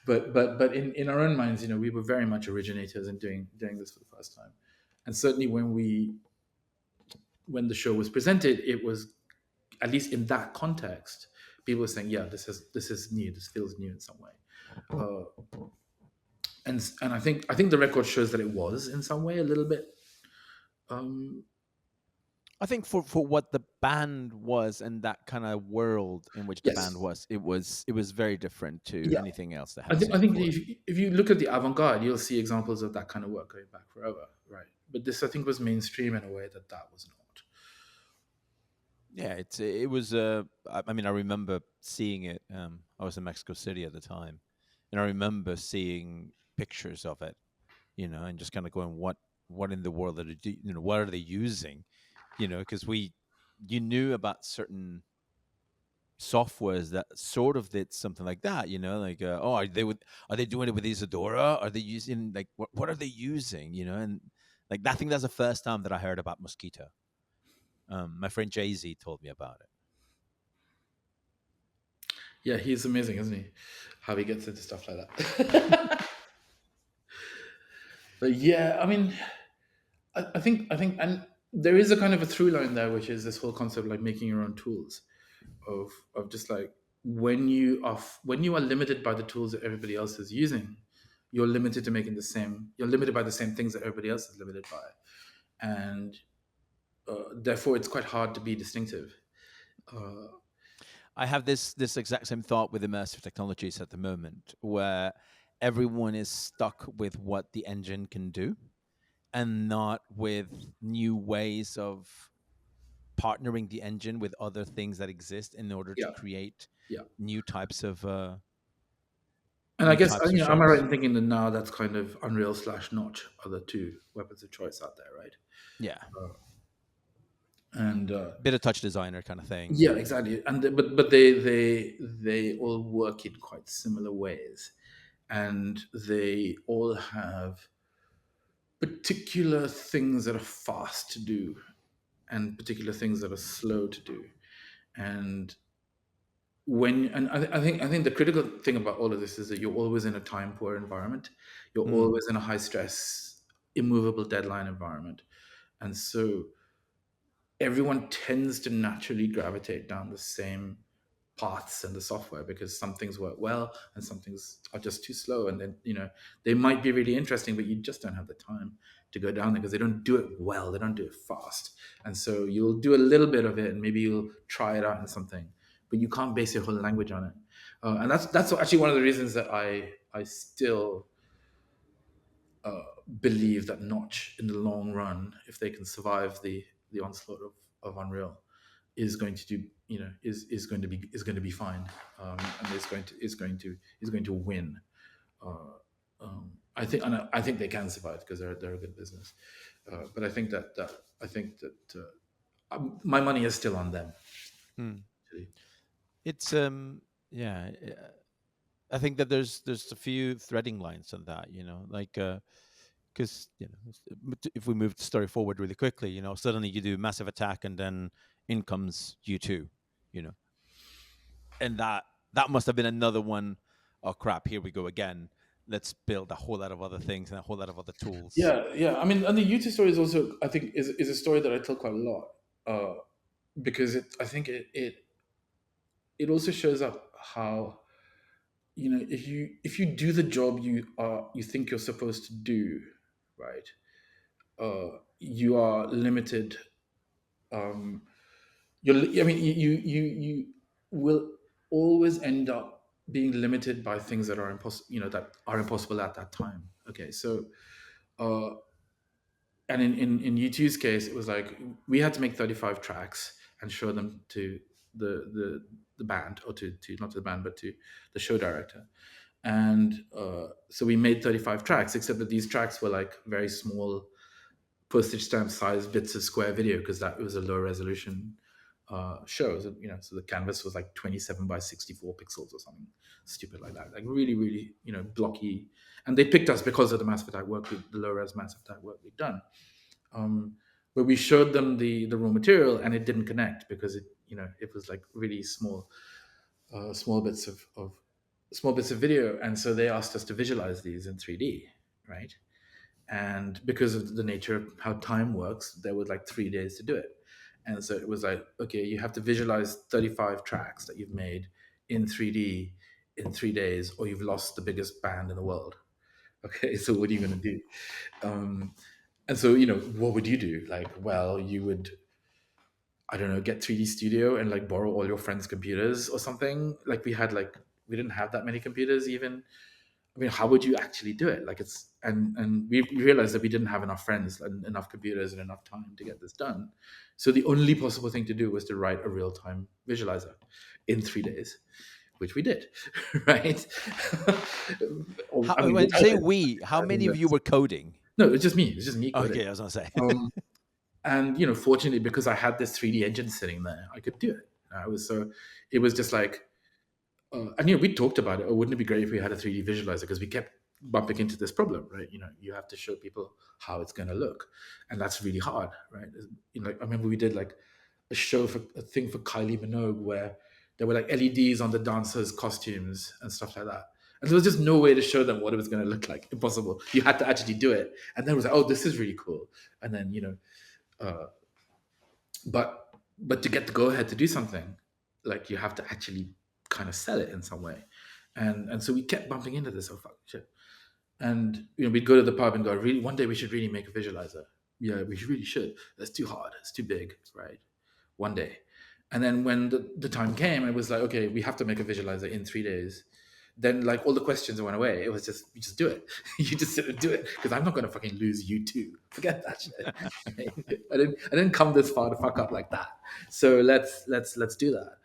Speaker 2: But in our own minds, you know, we were very much originators in doing this for the first time. And certainly when the show was presented, it was, at least in that context, people were saying, "Yeah, this is new. This feels new in some way." Uh, and I think the record shows that it was in some way a little bit. Um,
Speaker 3: I think for what the band was and that kind of world in which the band
Speaker 2: Yes.
Speaker 3: was, it was very different to
Speaker 2: Yeah.
Speaker 3: anything else that
Speaker 2: I
Speaker 3: had
Speaker 2: think
Speaker 3: seen
Speaker 2: I think
Speaker 3: before.
Speaker 2: if you look at the avant-garde, you'll see examples of that kind of work going back forever, right? But this, I think, was mainstream in a way that that was not.
Speaker 3: Yeah, it was. I mean, I remember seeing it. I was in Mexico City at the time, and I remember seeing pictures of it. And just kind of going, what in the world are they what are they using? Because you knew about certain softwares that sort of did something like that. Like oh, are they doing it with Isadora? Are they using like what are they using? And like I think that's the first time that I heard about Mosquito. My friend Jay Z told me about it.
Speaker 2: Yeah, he's amazing, isn't he? How he gets into stuff like that. But yeah, I mean, I think, and there is a kind of a through line there, which is this whole concept of like making your own tools, of just like when you are limited by the tools that everybody else is using, you're limited to making the same. You're limited by the same things that everybody else is limited by, and therefore it's quite hard to be distinctive. Uh,
Speaker 3: I have this exact same thought with immersive technologies at the moment, where everyone is stuck with what the engine can do, and not with new ways of partnering the engine with other things that exist in order to
Speaker 2: yeah,
Speaker 3: create
Speaker 2: yeah.
Speaker 3: new types of
Speaker 2: And I guess am I right
Speaker 3: shows.
Speaker 2: in thinking that now that's kind of Unreal / Notch are the two weapons of choice out there, right?
Speaker 3: Yeah,
Speaker 2: And
Speaker 3: bit of touch designer kind of thing.
Speaker 2: yeah, exactly. And but they all work in quite similar ways, and they all have particular things that are fast to do and particular things that are slow to do. And I think the critical thing about all of this is that you're always in a time poor environment. You're
Speaker 3: Mm.
Speaker 2: always in a high stress, immovable deadline environment, and so everyone tends to naturally gravitate down the same paths in the software because some things work well and some things are just too slow, and then they might be really interesting, but you just don't have the time to go down there because they don't do it well, they don't do it fast, and so you'll do a little bit of it and maybe you'll try it out in something, but you can't base your whole language on it. And that's actually one of the reasons that I still believe that Notch, in the long run, if they can survive the onslaught of Unreal, is going to do is going to be fine, and is going to win. I think they can survive because they're a good business, but I think that my money is still on them.
Speaker 3: Mm.
Speaker 2: Actually.
Speaker 3: It's yeah. I think that there's a few threading lines on that. Like because if we move the story forward really quickly, suddenly you do Massive Attack, and then in comes U2, you know, and that must have been another one. Oh crap! Here we go again. Let's build a whole lot of other things and a whole lot of other tools.
Speaker 2: Yeah, yeah. I mean, and the YouTube story is also, I think, is a story that I tell quite a lot, uh, because I think it also shows up how, if you do the job you think you're supposed to do, right, you are limited. um I mean, you will always end up being limited by things that are impossible, that are impossible at that time. Okay, so uh and in U2's case, it was like we had to make 35 tracks and show them to the band, or to not to the band but to the show director. And so we made 35 tracks, except that these tracks were like very small postage stamp size bits of square video, because that was a low resolution show. So, so the canvas was like 27 by 64 pixels or something stupid like that, like really, really, blocky. And they picked us because of the Massive Attack work, the low res Massive Attack work we'd done. But we showed them the raw material, and it didn't connect because it was like really small bits of small bits of video, and so they asked us to visualize these in 3D, right? And because of the nature of how time works, there was like 3 days to do it. And so it was like, okay, you have to visualize 35 tracks that you've made in 3D in 3 days, or you've lost the biggest band in the world. Okay, so what are you going to do? And so, what would you do? Like, well, you would. I don't know, get 3D Studio and like borrow all your friends' computers or something. Like we didn't have that many computers even. I mean, how would you actually do it? Like it's and we realized that we didn't have enough friends and enough computers and enough time to get this done. So the only possible thing to do was to write a real-time visualizer in 3 days, which we did, right?
Speaker 3: How,
Speaker 2: I mean,
Speaker 3: when you
Speaker 2: without
Speaker 3: say
Speaker 2: it,
Speaker 3: we, how
Speaker 2: I mean,
Speaker 3: many of you were coding?
Speaker 2: no, it's just me. It's just me coding.
Speaker 3: Okay, I was gonna say.
Speaker 2: Um, and fortunately, because I had this 3D engine sitting there, I could do it. I was so it was just like, and we talked about it. Oh, wouldn't it be great if we had a 3D visualizer? Because we kept bumping into this problem, right? You have to show people how it's going to look, and that's really hard, right? I remember we did like a thing for Kylie Minogue where there were like LEDs on the dancers' costumes and stuff like that. And there was just no way to show them what it was going to look like. Impossible. You had to actually do it. And then it was like, oh, this is really cool. And then, uh, but to get the go ahead to do something, like you have to actually kind of sell it in some way. And so we kept bumping into this, oh fuck shit. And we'd go to the pub and go, really, one day we should really make a visualizer. Yeah, we really should. That's too hard. It's too big, right? One day. And then when the time came, it was like, okay, we have to make a visualizer in 3 days. Then like all the questions went away. It was just, you just do it. You just sit and do it. Because I'm not gonna fucking lose you too. Forget that shit. Right? I didn't come this far to fuck up like that. So let's do that.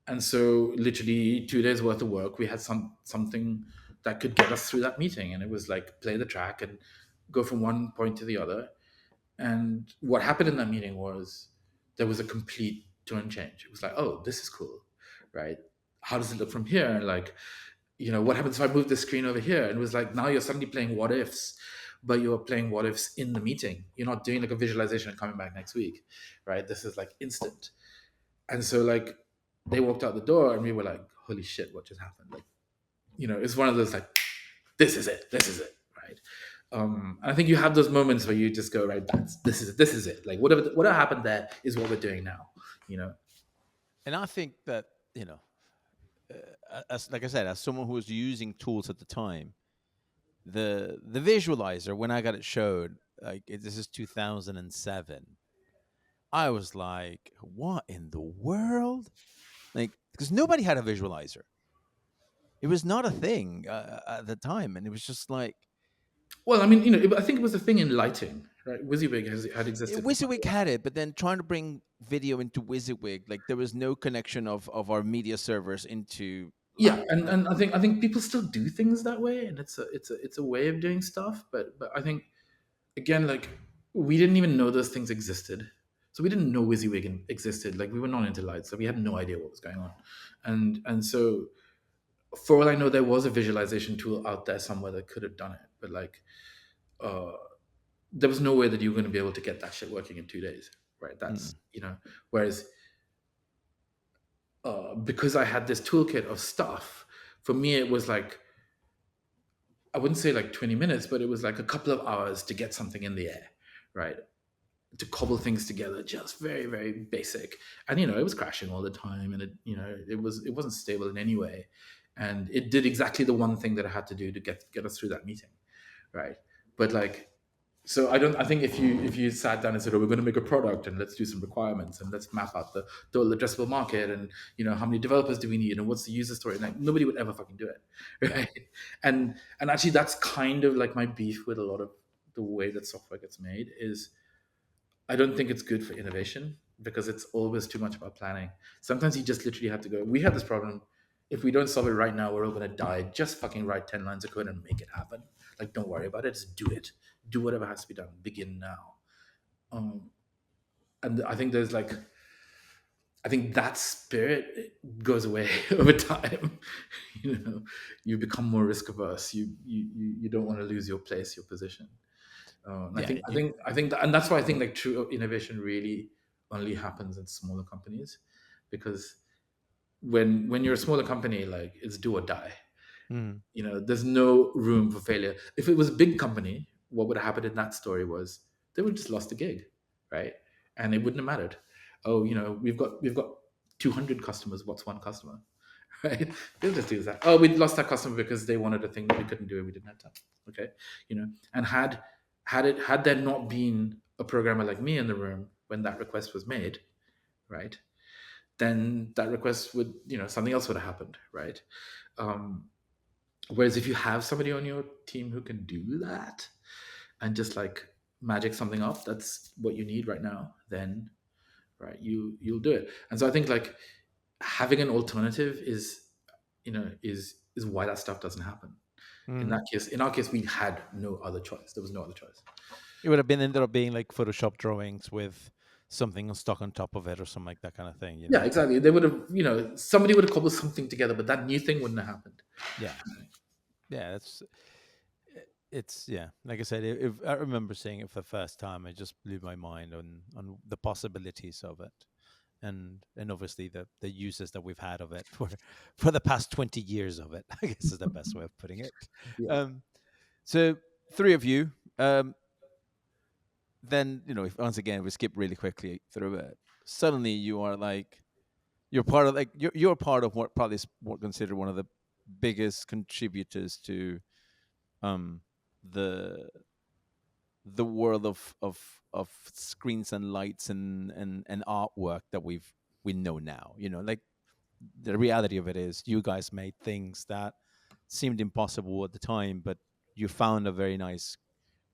Speaker 2: And so literally 2 days worth of work, we had something that could get us through that meeting. And it was like play the track and go from one point to the other. And what happened in that meeting was there was a complete tone change. It was like, oh, this is cool, right? How does it look from here? And like, what happens if I move the screen over here? And it was like, now you're suddenly playing what ifs, but you're playing what ifs in the meeting. You're not doing like a visualization and coming back next week, right? This is like instant. And so like they walked out the door and we were like, holy shit, what just happened? Like, it's one of those like, this is it, right? And I think you have those moments where you just go, right, this is it. Like whatever happened there is what we're doing now, you know.
Speaker 3: And I think that as like I said, as someone who was using tools at the time, the visualizer when I got it showed, this is 2007. I was like, what in the world? Like, because nobody had a visualizer. It was not a thing at the time, and it was just like,
Speaker 2: Well, I mean, I think it was a thing in lighting, right? WYSIWYG had existed for quite a
Speaker 3: WYSIWYG
Speaker 2: while.
Speaker 3: had it, but then trying to bring video into WYSIWYG, like there was no connection of our media servers into
Speaker 2: Yeah,
Speaker 3: light.
Speaker 2: and I think people still do things that way, and it's a way of doing stuff. But I think again, like we didn't even know those things existed, so we didn't know WYSIWYG existed. Like we were not into lights, so we had no idea what was going on, and so for all I know, there was a visualization tool out there somewhere that could have done it, but like uh, there was no way that you were going to be able to get that shit working in 2 days, right? That's
Speaker 3: Mm.
Speaker 2: whereas because I had this toolkit of stuff, for me it was like I wouldn't say like 20 minutes, but it was like a couple of hours to get something in the air, right? To cobble things together, just very, very basic. And it was crashing all the time, and it wasn't stable in any way. And it did exactly the one thing that I had to do to get us through that meeting, right? But like, so I think if you sat down and said, oh, we're going to make a product and let's do some requirements and let's map out the total addressable market and how many developers do we need and what's the user story, like nobody would ever fucking do it, right? And actually that's kind of like my beef with a lot of the way that software gets made is I don't think it's good for innovation because it's always too much about planning. Sometimes you just literally have to go, we have this problem. If we don't solve it right now, we're all going to die. Just fucking write 10 lines of code and make it happen. Like, don't worry about it. Just do it. Do whatever has to be done. Begin now. Um, and I think I think that spirit goes away over time. You become more risk averse. You don't want to lose your place, your position. And
Speaker 3: Yeah,
Speaker 2: and that's why I think like true innovation really only happens in smaller companies, because when you're a smaller company, like it's do or die.
Speaker 3: mm.
Speaker 2: There's no room for failure. If it was a big company, what would have happened in that story was they would have just lost the gig, right? And it wouldn't have mattered. Oh, we've got 200 customers. What's one customer? Right? They'll just do that. Oh, we lost that customer because they wanted a thing that we couldn't do it. We didn't have time. Okay, and had there not been a programmer like me in the room, when that request was made, right, then that request would, something else would have happened, right? Um, Whereas if you have somebody on your team who can do that and just like magic something up, that's what you need right now, then right, you'll do it. And so I think like having an alternative is why that stuff doesn't happen.
Speaker 3: Mm.
Speaker 2: In our case, we had no other choice. There was no other choice.
Speaker 3: It would have been ended up being like Photoshop drawings with something stuck on top of it or something like that kind of thing, you
Speaker 2: Yeah,
Speaker 3: know?
Speaker 2: exactly. They would have, somebody would have cobbled something together, but that new thing wouldn't have happened.
Speaker 3: Yeah. Yeah, it's yeah. Like I said, if I remember seeing it for the first time, it just blew my mind on the possibilities of it, and obviously the uses that we've had of it for the past 20 years of it. I guess is the best way of putting it.
Speaker 2: Yeah.
Speaker 3: Um, so three of you, then if once again we skip really quickly through it, suddenly you are like you're part of like you're part of what probably is what considered one of the biggest contributors to um the the world of screens and lights and artwork that we know now. Like the reality of it is you guys made things that seemed impossible at the time, but you found a very nice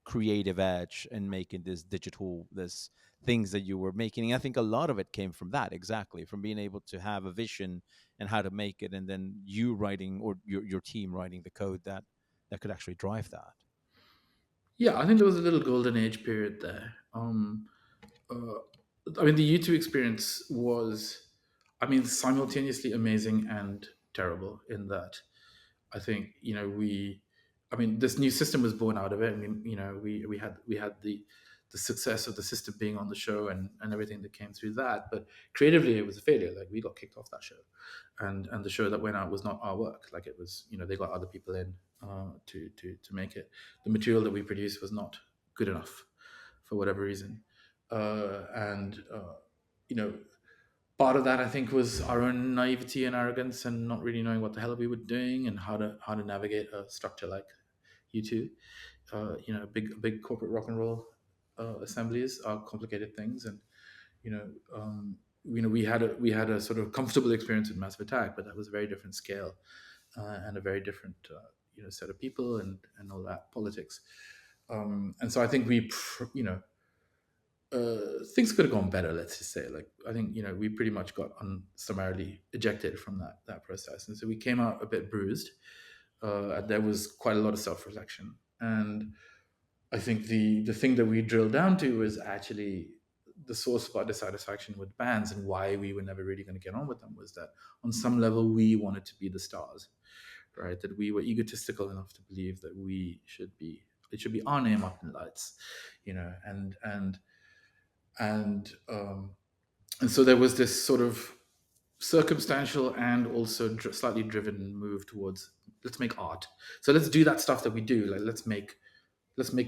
Speaker 3: creative edge in making this things that you were making. And I think a lot of it came from that, exactly, from being able to have a vision and how to make it, and then you writing or your team writing the code that could actually drive that.
Speaker 2: Yeah, I think there was a little golden age period there. Uh, I mean, the U2 experience was, I mean, simultaneously amazing and terrible in that I think, I mean, this new system was born out of it. I mean, we had the success of the system being on the show and everything that came through that. But creatively, it was a failure. Like we got kicked off that show, and the show that went out was not our work. Like it was, they got other people in to make it. The material that we produced was not good enough for whatever reason, and you know part of that I think was our own naivety and arrogance and not really knowing what the hell we were doing and how to navigate a structure like U2. Big corporate rock and roll assemblies are complicated things, and you know, we had a sort of comfortable experience with Massive Attack, but that was a very different scale and a very different set of people and all that politics. And so I think things could have gone better. Let's just say, like I think we pretty much got summarily ejected from that process, and so we came out a bit bruised. And there was quite a lot of self reflection, and I think the thing that we drilled down to was actually the source of our dissatisfaction with bands and why we were never really going to get on with them was that on some level we wanted to be the stars, right? That we were egotistical enough to believe that it should be our name up in lights, and and so there was this sort of circumstantial and also slightly driven move towards let's make art. So let's do that stuff that we do. Like let's make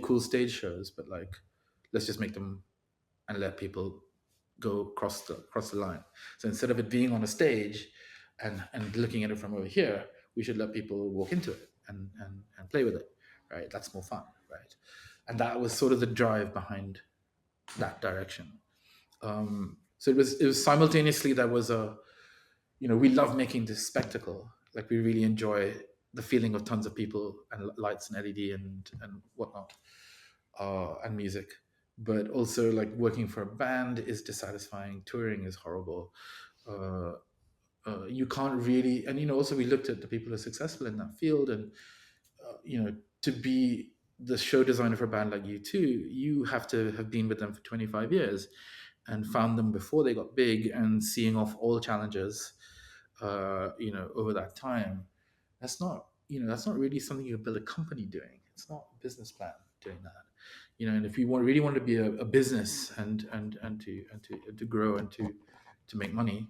Speaker 2: cool stage shows, but like let's just make them and let people go across the line. So instead of it being on a stage and looking at it from over here, we should let people walk into it and play with it. Right? That's more fun, right? And that was sort of the drive behind that direction. So it was simultaneously there was we love making this spectacle. Like we really enjoy the feeling of tons of people and lights and LED and whatnot, and music. But also like working for a band is dissatisfying. Touring is horrible. Uh, you can't really, and also we looked at the people who are successful in that field, and to be the show designer for a band like U2, you have to have been with them for 25 years and found them before they got big and seeing off all challenges, over that time. That's not really something you build a company doing. It's not a business plan doing that. And if you really want to be a business and to grow and to make money,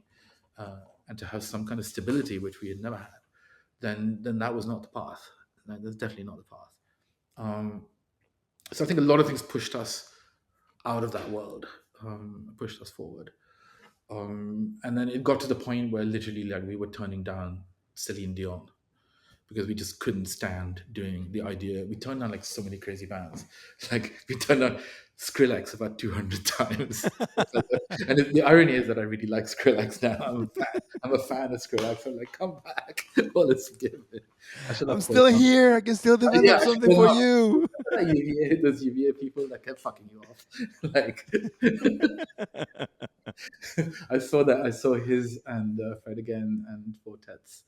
Speaker 2: and to have some kind of stability, which we had never had, then that was not the path. That's definitely not the path. Um, so I think a lot of things pushed us out of that world, pushed us forward. And then it got to the point where literally like we were turning down Celine Dion, because we just couldn't stand doing the idea. We turned down like so many crazy bands. Like we turned down Skrillex about 200 times. And the irony is that I really like Skrillex now. I'm a fan. I'm a fan of Skrillex. I'm like, come back. All is forgiven. I should
Speaker 3: I'm
Speaker 2: have
Speaker 3: still
Speaker 2: told him.
Speaker 3: here. I can still
Speaker 2: Yeah,
Speaker 3: develop
Speaker 2: I should
Speaker 3: something
Speaker 2: tell him
Speaker 3: for
Speaker 2: how
Speaker 3: you.
Speaker 2: UVA, those UVA people that kept fucking you off. Like, I saw that. I saw his and Fred again and Fortet's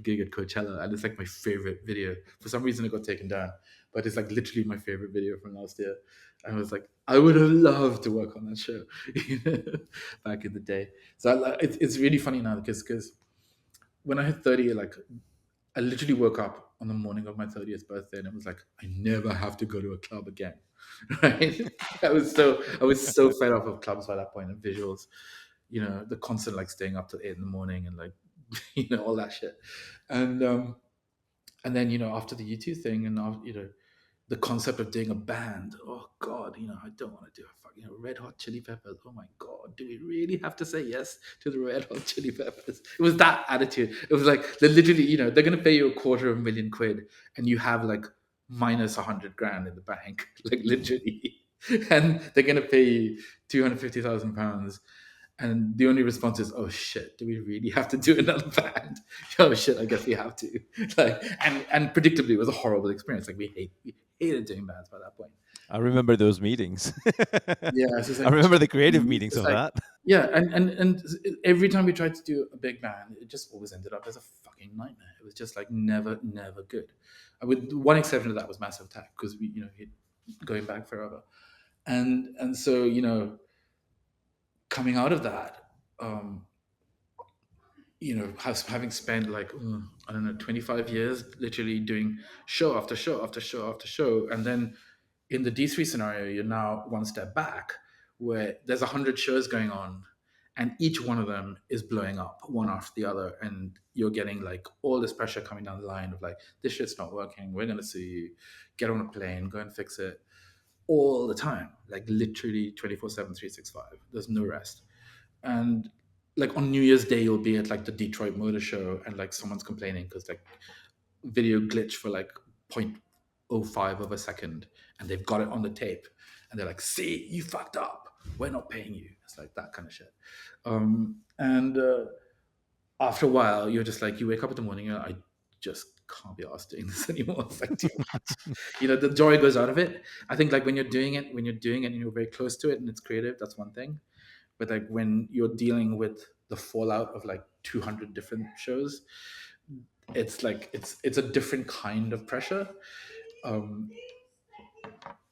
Speaker 2: gig at Coachella, and it's like my favorite video. For some reason, it got taken down, but it's like literally my favorite video from last year. I was like, I would have loved to work on that show, you know, back in the day. So it's really funny now because when I hit 30, like I literally woke up on the morning of my 30th birthday and it was like, I never have to go to a club again. Right? I was so fed up of clubs by that point and visuals, the constant like staying up till 8 in the morning and like, all that shit. And then, after the U2 thing and the concept of doing a band. Oh God, I don't want to do a fucking Red Hot Chili Peppers. Oh my God, do we really have to say yes to the Red Hot Chili Peppers? It was that attitude. It was like they're literally, they're gonna pay you £250,000 and you have like minus 100 grand in the bank, like literally, and they're gonna pay you £250,000. And the only response is, "Oh shit, do we really have to do another band? Oh shit, I guess we have to." Like, and predictably, it was a horrible experience. Like, we hated doing bands by that point.
Speaker 3: I remember those meetings.
Speaker 2: Yeah, it's just
Speaker 3: I
Speaker 2: like
Speaker 3: remember the creative meetings
Speaker 2: it's
Speaker 3: of
Speaker 2: like
Speaker 3: that.
Speaker 2: yeah, and every time we tried to do a big band, it just always ended up as a fucking nightmare. It was just like never good. With one exception of that was Massive Attack because going back forever, and so coming out of that. Having spent like I don't know 25 years literally doing show after show after show after show, and then in the D3 scenario, you're now one step back where there's 100 shows going on, and each one of them is blowing up one after the other, and you're getting like all this pressure coming down the line of like this shit's not working, we're gonna sue you, get on a plane, go and fix it, all the time, like literally 24/7, 365. There's no rest. And like on New Year's Day, you'll be at like the Detroit Motor Show, and like someone's complaining because like video glitch for like 0.05 of a second, and they've got it on the tape, and they're like, "See, you fucked up. We're not paying you." It's like that kind of shit. And after a while, you're just like, you wake up in the morning, and I just can't be asked doing this anymore. It's like too much. The joy goes out of it. I think like when you're doing it and you're very close to it and it's creative, that's one thing. But like when you're dealing with the fallout of like 200 different shows, it's like it's a different kind of pressure. um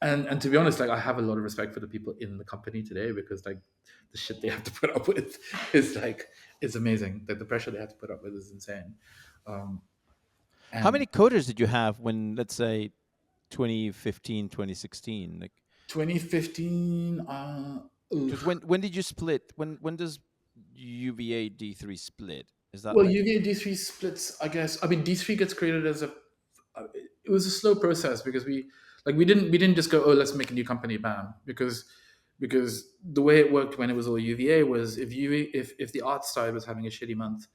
Speaker 2: and to be honest, like I have a lot of respect for the people in the company today, because like the shit they have to put up with is like it's amazing. That the pressure they have to put up with is insane. um
Speaker 3: How
Speaker 2: and
Speaker 3: many coders did you have when, let's say, 2015, 2016? Like,
Speaker 2: 2015,
Speaker 3: because when did you split? When does UVA D3 split? Is that
Speaker 2: well,
Speaker 3: like
Speaker 2: UVA D3 splits, I guess. I mean, D3 gets created as a it was a slow process because we didn't just go, oh, let's make a new company, bam, because the way it worked when it was all UVA was if the art side was having a shitty month,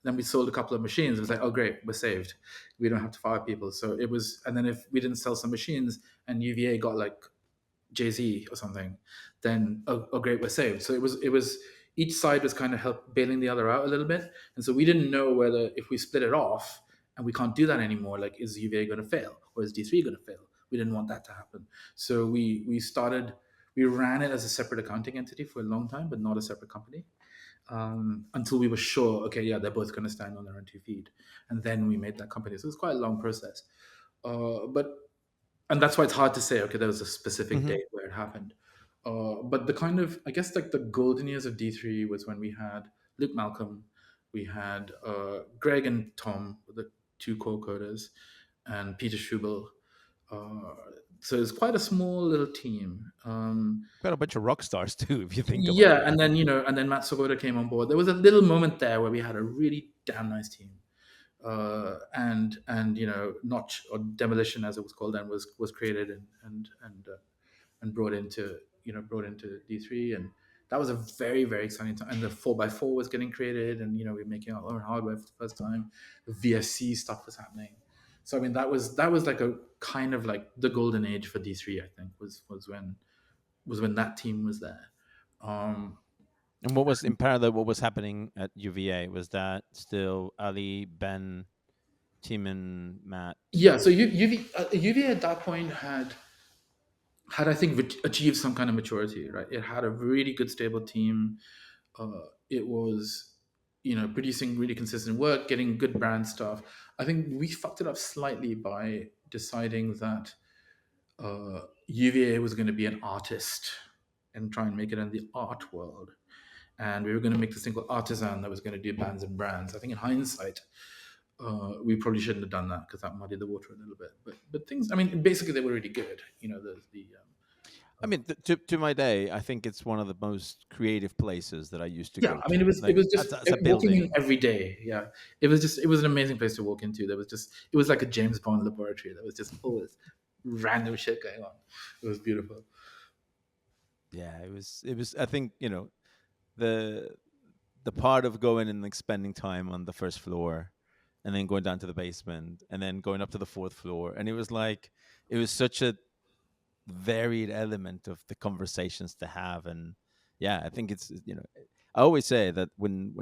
Speaker 2: then we sold a couple of machines. It was like, oh great, we're saved, we don't have to fire people. So it was, and then if we didn't sell some machines and UVA got like Jay-Z or something, then oh great, we're saved. So it was each side was kind of help bailing the other out a little bit. And so we didn't know whether, if we split it off and we can't do that anymore, like is UVA going to fail or is D3 going to fail? We didn't want that to happen. So we ran it as a separate accounting entity for a long time, but not a separate company, until we were sure, okay, yeah, they're both going to stand on their own 2 feet. And then we made that company. So it's quite a long process. But and that's why it's hard to say, okay, there was a specific
Speaker 3: Mhm.
Speaker 2: date where it happened. But the kind of, I guess, like the golden years of D3 was when we had Luke Malcolm, we had Greg and Tom, the two co-coders, and Peter Schubel. Uh, so it's quite a small little team.
Speaker 3: Quite a bunch of rock stars too, if you think about
Speaker 2: Yeah,
Speaker 3: it.
Speaker 2: and then Matt Svoboda came on board. There was a little moment there where we had a really damn nice team. And Notch, or Demolition as it was called then, was created and brought into D3, and that was a very, very exciting time. And the 4x4 was getting created, and we were making our own hardware for the first time. The VSC stuff was happening. So I mean, that was like a kind of like the golden age for D3. I think was when that team was there. Um,
Speaker 3: And what was in parallel? What was happening at UVA? Was that still Ali, Ben, Tim, Matt?
Speaker 2: yeah, so UVA at that point had I think achieved some kind of maturity, right? It had a really good stable team. It was producing really consistent work, getting good brand stuff. I think we fucked it up slightly by deciding that UVA was going to be an artist and try and make it in the art world, and we were going to make this thing called Artisan that was going to do bands and brands. I think in hindsight, we probably shouldn't have done that because that muddied the water a little bit. But things, I mean, basically they were really good.
Speaker 3: I mean, to my day, I think it's one of the most creative places that I used to
Speaker 2: Yeah,
Speaker 3: go
Speaker 2: I mean, it
Speaker 3: to.
Speaker 2: was it
Speaker 3: Like
Speaker 2: was just
Speaker 3: as a
Speaker 2: walking in
Speaker 3: building.
Speaker 2: every day. Yeah, it was an amazing place to walk into. It was like a James Bond laboratory. There was just always random shit going on. It was beautiful.
Speaker 3: Yeah, it was. I think the the part of going and like spending time on the first floor, and then going down to the basement, and then going up to the fourth floor, and it was such a varied element of the conversations to have. And yeah, I think it's I always say that when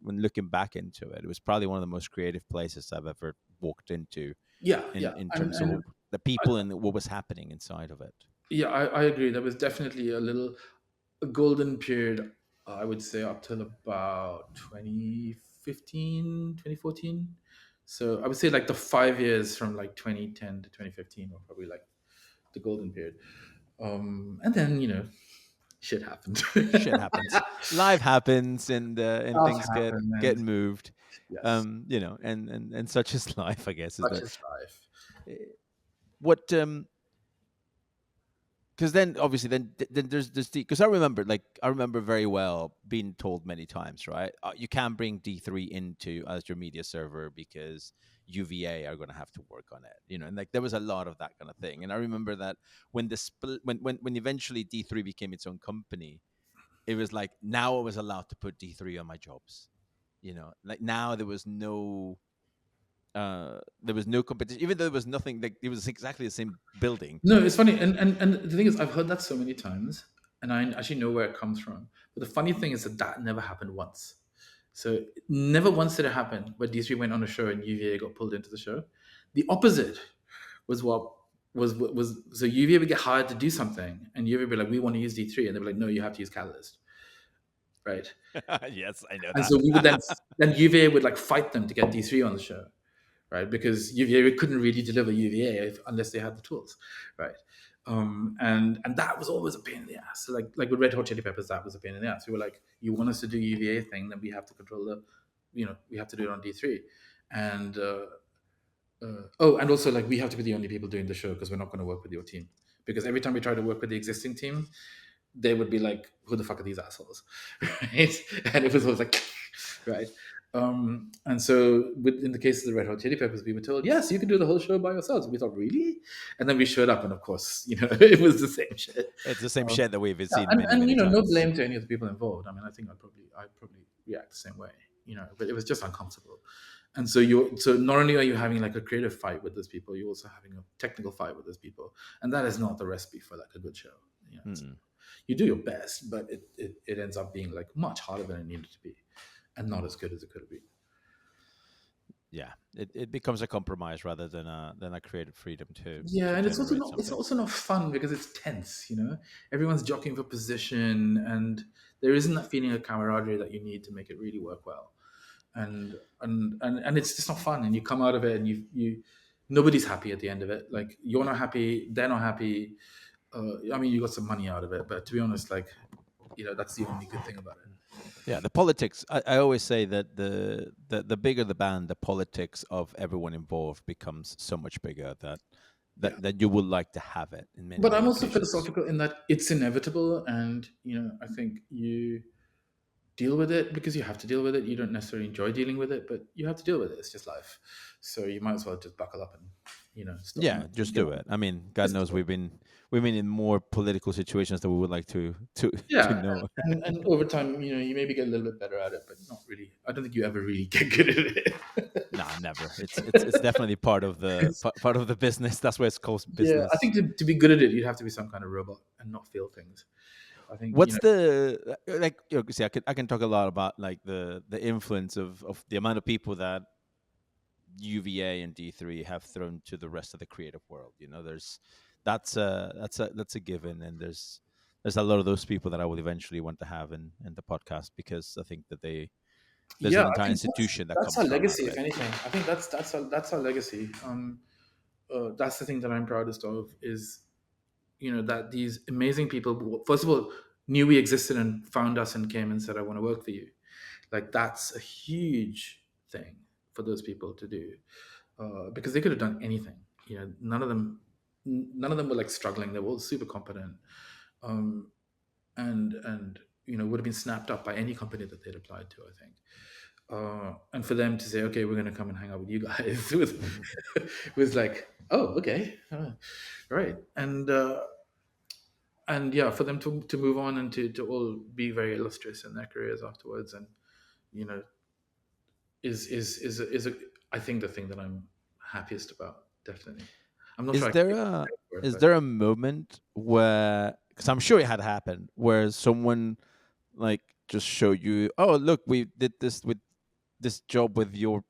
Speaker 3: looking back into it, it was probably one of the most creative places I've ever walked into
Speaker 2: Yeah, yeah,
Speaker 3: in
Speaker 2: and
Speaker 3: terms of the
Speaker 2: I,
Speaker 3: people and what was happening inside of it.
Speaker 2: yeah, I agree. There was definitely a golden period. I would say up till about 2015, 2014. So I would say like the 5 years from like 2010 to 2015 were probably like the golden period. And then shit happened.
Speaker 3: Shit happens, life happens, and
Speaker 2: Stuff
Speaker 3: things
Speaker 2: happened,
Speaker 3: get
Speaker 2: and
Speaker 3: moved.
Speaker 2: yes,
Speaker 3: And such is life, I guess. Is
Speaker 2: such
Speaker 3: that
Speaker 2: is life.
Speaker 3: eh, what because then obviously then there's because I remember very well being told many times, right? You can't bring D3 into as your media server because UVA are going to have to work on it, and like there was a lot of that kind of thing. And I remember that when the split when eventually D3 became its own company, it was like now I was allowed to put D3 on my jobs. Like now there was no competition, even though there was nothing. Like it was exactly the same building.
Speaker 2: No, it's funny, and the thing is, I've heard that so many times, and I actually know where it comes from. But the funny thing is that never happened once. So never once did it happen where D3 went on a show and UVA got pulled into the show. The opposite was what was so UVA would get hired to do something, and UVA would be like, "We want to use D3," and they'd be like, "No, you have to use Catalyst," right?
Speaker 3: Yes, I know
Speaker 2: And so we would then UVA would like fight them to get D3 on the show, right? Because UVA couldn't really deliver UVA unless they had the tools, right? And that was always a pain in the ass. So like with Red Hot Chili Peppers, that was a pain in the ass. We were like, you want us to do UVA thing, then we have to control we have to do it on D3, and and also like we have to be the only people doing the show because we're not going to work with your team. Because every time we try to work with the existing team, they would be like, "Who the fuck are these assholes?" Right? And it was always like, right. And so, in the case of the Red Hot Chili Peppers, we were told, "Yes, you can do the whole show by yourselves." And we thought, "Really?" And then we showed up, and of course, it was the same shit.
Speaker 3: it's the same
Speaker 2: Um,
Speaker 3: shit that we've
Speaker 2: yeah,
Speaker 3: seen
Speaker 2: and,
Speaker 3: many,
Speaker 2: and
Speaker 3: many
Speaker 2: no
Speaker 3: times.
Speaker 2: blame to any of the people involved. I mean, I think I'd probably react the same way, but it was just uncomfortable. And so not only are you having like a creative fight with those people, you're also having a technical fight with those people, and that is not the recipe for like a good show.
Speaker 3: Mm-mm.
Speaker 2: You do your best, but it ends up being like much harder than it needed to be, and not as good as it could have been.
Speaker 3: Yeah, it becomes a compromise rather than a creative freedom
Speaker 2: Yeah,
Speaker 3: to
Speaker 2: and
Speaker 3: generate
Speaker 2: it's
Speaker 3: something.
Speaker 2: also not fun because it's tense. Everyone's jockeying for position, and there isn't that feeling of camaraderie that you need to make it really work well. And it's just not fun. And you come out of it, and you nobody's happy at the end of it. Like you're not happy, they're not happy. I mean, you got some money out of it, but to be honest, like that's the only good thing about it.
Speaker 3: Yeah, the politics. I always say that the bigger the band, the politics of everyone involved becomes so much bigger
Speaker 2: Yeah.
Speaker 3: that you would like to have it in many
Speaker 2: But I'm
Speaker 3: many
Speaker 2: also
Speaker 3: occasions.
Speaker 2: philosophical in that it's inevitable, and I think you deal with it because you have to deal with it. You don't necessarily enjoy dealing with it, but you have to deal with it. It's just life, so you might as well just buckle up and stop
Speaker 3: Yeah,
Speaker 2: them.
Speaker 3: just do it. I mean, God
Speaker 2: Just
Speaker 3: knows
Speaker 2: do it.
Speaker 3: we've been in more political situations than we would like to to
Speaker 2: Yeah,
Speaker 3: know.
Speaker 2: and over time, you maybe get a little bit better at it, but not really. I don't think you ever really get good at it.
Speaker 3: Nah, never. It's definitely part of the part of the business. That's why it's called
Speaker 2: Yeah, I
Speaker 3: business.
Speaker 2: think to be good at it, you'd have to be some kind of robot and not feel things. I think
Speaker 3: What's the like? See, I can talk a lot about like the influence of the amount of people that UVA and D3 have thrown to the rest of the creative world. There's that's a given, and there's a lot of those people that I will eventually want to have in the podcast because I think that there's
Speaker 2: yeah,
Speaker 3: an
Speaker 2: I
Speaker 3: entire
Speaker 2: think that's
Speaker 3: institution that
Speaker 2: that's
Speaker 3: comes
Speaker 2: our
Speaker 3: from out
Speaker 2: legacy.
Speaker 3: of
Speaker 2: If
Speaker 3: it.
Speaker 2: anything, I think that's our legacy. That's the thing that I'm proudest of is that these amazing people, first of all, knew we existed and found us and came and said, "I want to work for you." Like that's a huge thing for those people to do, because they could have done anything. None of them were like struggling. They were all super competent, um, and would have been snapped up by any company that they'd applied to. I think. And for them to say, "Okay, we're going to come and hang out with you guys," was like, "Oh, okay, right." And yeah, for them to move on and to all be very illustrious in their careers afterwards, and you know, is I think the thing that I'm happiest about. Definitely, I'm not sure
Speaker 3: Is
Speaker 2: I can
Speaker 3: there
Speaker 2: take
Speaker 3: a
Speaker 2: credit for it,
Speaker 3: is
Speaker 2: but
Speaker 3: there a moment where, because I'm sure it had happened, where someone like just showed you, oh look, we did this with this job with your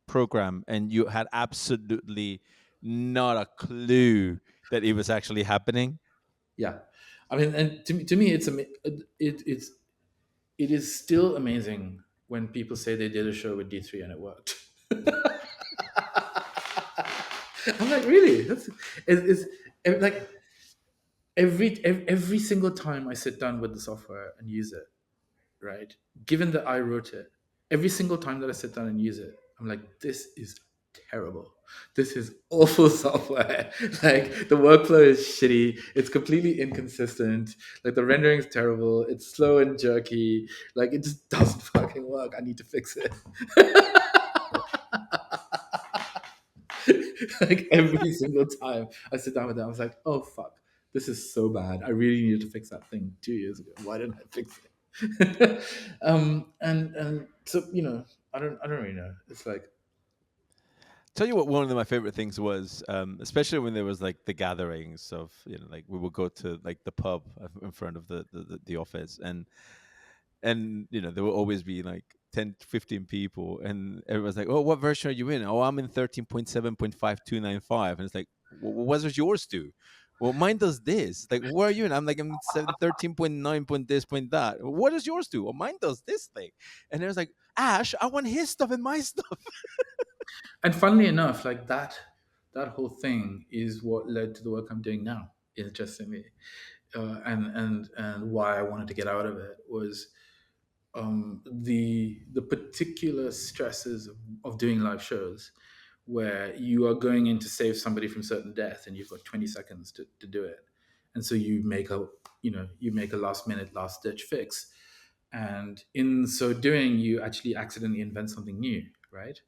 Speaker 3: program, and you had absolutely not a clue that it was actually happening?
Speaker 2: yeah, I mean, and to me, it is still amazing when people say they did a show with D3 and it worked. I'm like, really? Like every single time I sit down with the software and use it, right? Given that I wrote it, every single time that I sit down and use it, I'm like, this is terrible. This is awful software. Like the workflow is shitty. It's completely inconsistent. Like the rendering is terrible. It's slow and jerky. Like it just doesn't fucking work. I need to fix it. Like every single time I sit down with them, I was like, oh fuck, this is so bad. I really needed to fix that thing 2 years ago. Why didn't I fix it? And so I don't really know. It's like
Speaker 3: Tell you what, one of my favorite things was, especially when there was like the gatherings of, like we would go to like the pub in front of the office, and there will always be like 10 to 15 people, and everyone's like, oh, what version are you in? Oh, I'm in 13.7.5295. And it's like, what does yours do? Well, mine does this. Like, where are you in? I'm like, I'm 13.9 point this point that. What does yours do? Well, mine does this thing. And it was like, Ash, I want his stuff and my stuff.
Speaker 2: and funnily enough, like that whole thing is what led to the work I'm doing now. Interestingly, and why I wanted to get out of it was the particular stresses of doing live shows where you are going in to save somebody from certain death and you've got 20 seconds to do it, and so you make a last minute last ditch fix, and in so doing you actually accidentally invent something new, right?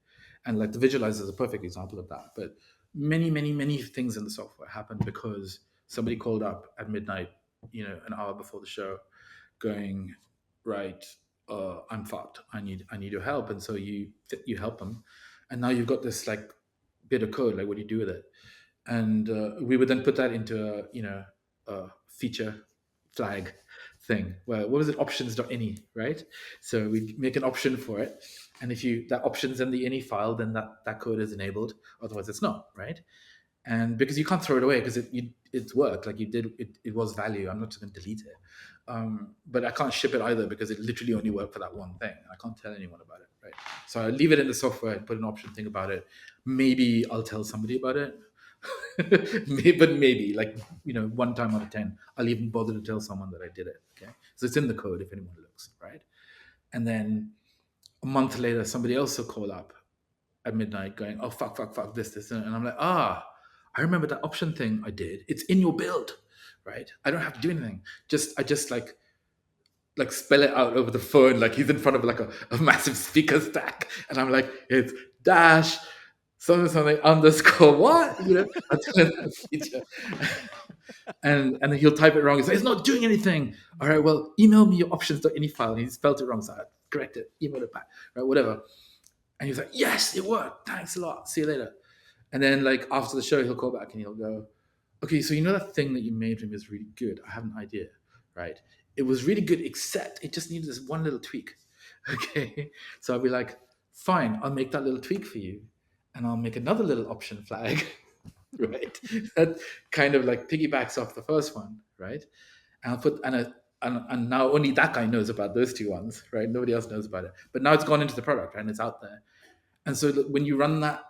Speaker 2: And like the visualizer is a perfect example of that, but many many many things in the software happened because somebody called up at midnight, an hour before the show, going, right, I'm fucked. I need your help, and so you help them, and now you've got this like bit of code. Like, what do you do with it? And we would then put that into a feature flag thing. Well, what was it? Options.ini, right? So we make an option for it, and if that option's in the ini file, then that code is enabled. Otherwise, it's not, right? And because you can't throw it away because it's worked, like you did it was value. I'm not just going to delete it, but I can't ship it either because it literally only worked for that one thing. I can't tell anyone about it, right? So I leave it in the software and put an option thing about it. Maybe I'll tell somebody about it. But maybe, like, one time out of 10 I'll even bother to tell someone that I did it. Okay, so it's in the code if anyone looks, right? And then a month later somebody else will call up at midnight going, oh fuck this, and I'm like, I remember that option thing I did. It's in your build, right? I don't have to do anything. I just like spell it out over the phone, like he's in front of like a massive speaker stack, and I'm like, it's dash something underscore what, until that feature. And then he'll type it wrong. He's like, it's not doing anything. All right, well, email me your options.ini file. And he spelled it wrong, so I correct it, email it back, right, whatever. And he's like, yes, it worked. Thanks a lot. See you later. And then like after the show, he'll call back and he'll go, okay, so that thing that you made for me is really good. I have an idea, right? It was really good, except it just needed this one little tweak. Okay. So I'll be like, fine, I'll make that little tweak for you. And I'll make another little option flag, right? That kind of like piggybacks off the first one, right? And I'll put and now only that guy knows about those two ones, right? Nobody else knows about it. But now it's gone into the product, right? And it's out there. And so when you run that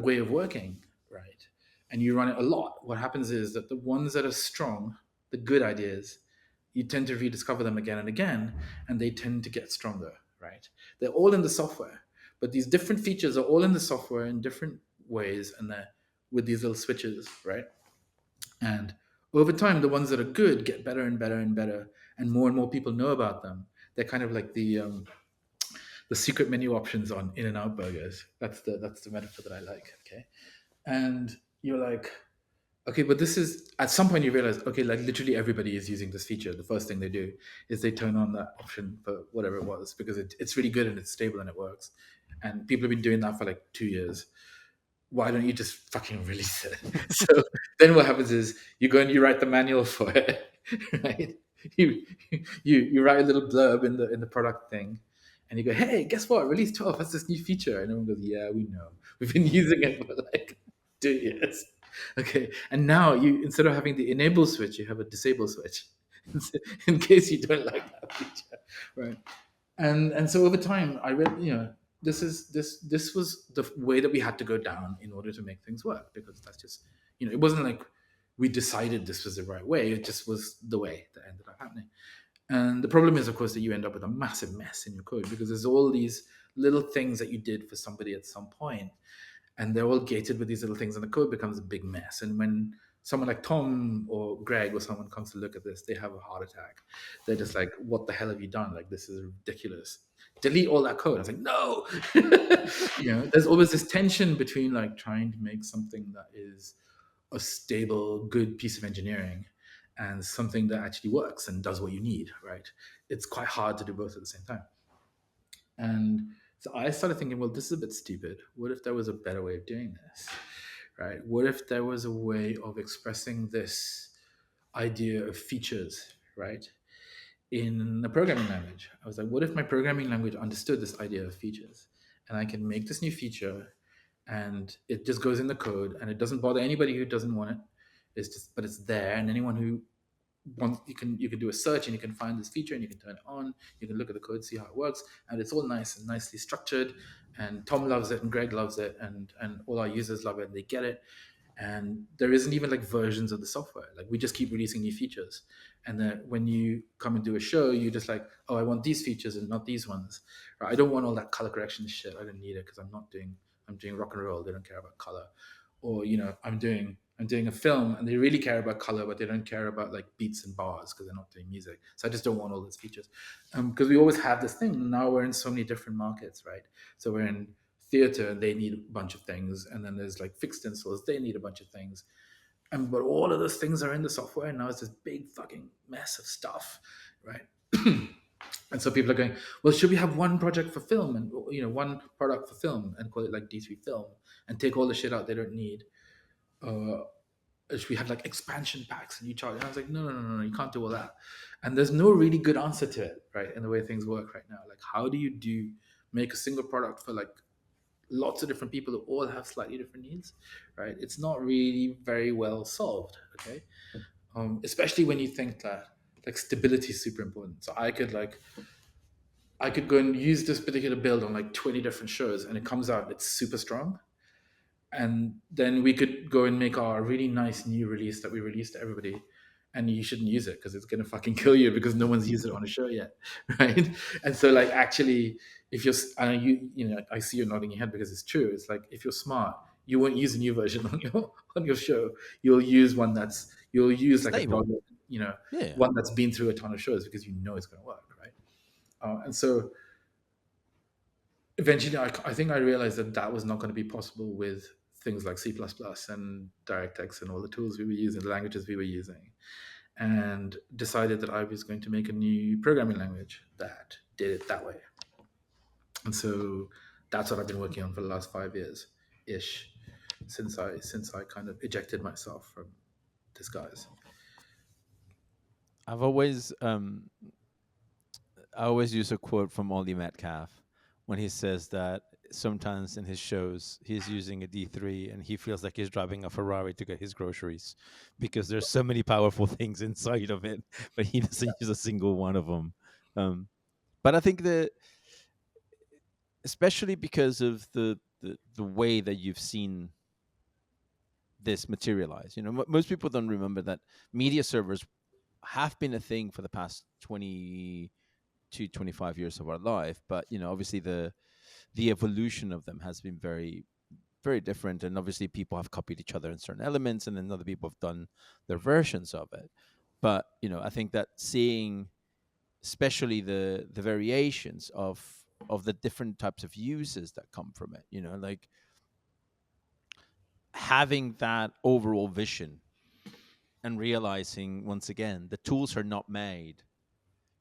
Speaker 2: way of working, right, and you run it a lot, what happens is that the ones that are strong, the good ideas, you tend to rediscover them again and again, and they tend to get stronger, right? They're all in the software, but these different features are all in the software in different ways, and they're with these little switches, right? And over time, the ones that are good get better and better and better, and more people know about them. They're kind of like the secret menu options on In-N-Out burgers. That's the metaphor that I like. Okay, and you're like, okay, but this is at some point you realize, okay, like literally everybody is using this feature. The first thing they do is they turn on that option for whatever it was because it's really good and it's stable and it works. And people have been doing that for like 2 years. Why don't you just fucking release it? So then what happens is you go and you write the manual for it, right? You you write a little blurb in the product thing, and you go, hey, guess what? Release 12 has this new feature, and everyone goes, yeah, we know. We've been using it for like 2 years. Okay, and now you instead of having the enable switch, you have a disable switch in case you don't like that feature, right? And so over time, I read, this was the way that we had to go down in order to make things work because that's just, it wasn't like we decided this was the right way. It just was the way that ended up happening. And the problem is, of course, that you end up with a massive mess in your code because there's all these little things that you did for somebody at some point, and they're all gated with these little things, and the code becomes a big mess. And when someone like Tom or Greg or someone comes to look at this, they have a heart attack. They're just like, "What the hell have you done? Like, this is ridiculous. Delete all that code." I was like, "No." There's always this tension between like trying to make something that is a stable, good piece of engineering and something that actually works and does what you need, right? It's quite hard to do both at the same time. And so I started thinking, well, this is a bit stupid. What if there was a better way of doing this, right? What if there was a way of expressing this idea of features, right, in a programming language? I was like, what if my programming language understood this idea of features? And I can make this new feature and it just goes in the code and it doesn't bother anybody who doesn't want it. But it's there, and anyone who you can do a search and you can find this feature and you can turn it on. You can look at the code, see how it works, and it's all nice and nicely structured. And Tom loves it, and Greg loves it, and all our users love it, and they get it. And there isn't even like versions of the software. Like we just keep releasing new features, and then when you come and do a show, you just like, oh, I want these features and not these ones. Right? I don't want all that color correction shit. I don't need it because I'm doing rock and roll. They don't care about color. Or I'm doing a film and they really care about color, but they don't care about like beats and bars because they're not doing music. So I just don't want all those features because we always have this thing. Now we're in so many different markets, right? So we're in theater and they need a bunch of things, and then there's like fixed installs, they need a bunch of things, but all of those things are in the software, and now it's this big fucking mess of stuff, right? And so people are going, well, should we have one project for film and one product for film and call it like D3 Film and take all the shit out they don't need? Should we have like expansion packs and you charge? And I was like, no, you can't do all that. And there's no really good answer to it, right? In the way things work right now, like how do you make a single product for like lots of different people who all have slightly different needs, right? It's not really very well solved, okay? Especially when you think that like stability is super important. So I could go and use this particular build on like 20 different shows, and it comes out it's super strong, and then we could go and make our really nice new release that we release to everybody, and you shouldn't use it because it's gonna fucking kill you because no one's used it on a show yet, right? And so like actually, if you're I see you nodding your head because it's true. It's like if you're smart, you won't use a new version on your show. You'll use like a
Speaker 3: Stable.
Speaker 2: dog,
Speaker 3: Yeah.
Speaker 2: one that's been through a ton of shows because it's going to work, right? And so eventually I think I realized that that was not going to be possible with things like C++ and DirectX and all the tools we were using, the languages we were using, and decided that I was going to make a new programming language that did it that way. And so that's what I've been working on for the last 5 years ish, since I kind of ejected myself from disguise.
Speaker 3: I've always I always use a quote from Ollie Metcalf when he says that sometimes in his shows he's using a D3 and he feels like he's driving a Ferrari to get his groceries because there's so many powerful things inside of it, but he doesn't use a single one of them. But I think that especially because of the way that you've seen this materialize, most people don't remember that media servers have been a thing for the past 20 to 25 years of our life, but obviously the evolution of them has been very, very different, and obviously people have copied each other in certain elements, and then other people have done their versions of it. But I think that seeing especially the variations of the different types of uses that come from it, like having that overall vision and realizing once again the tools are not made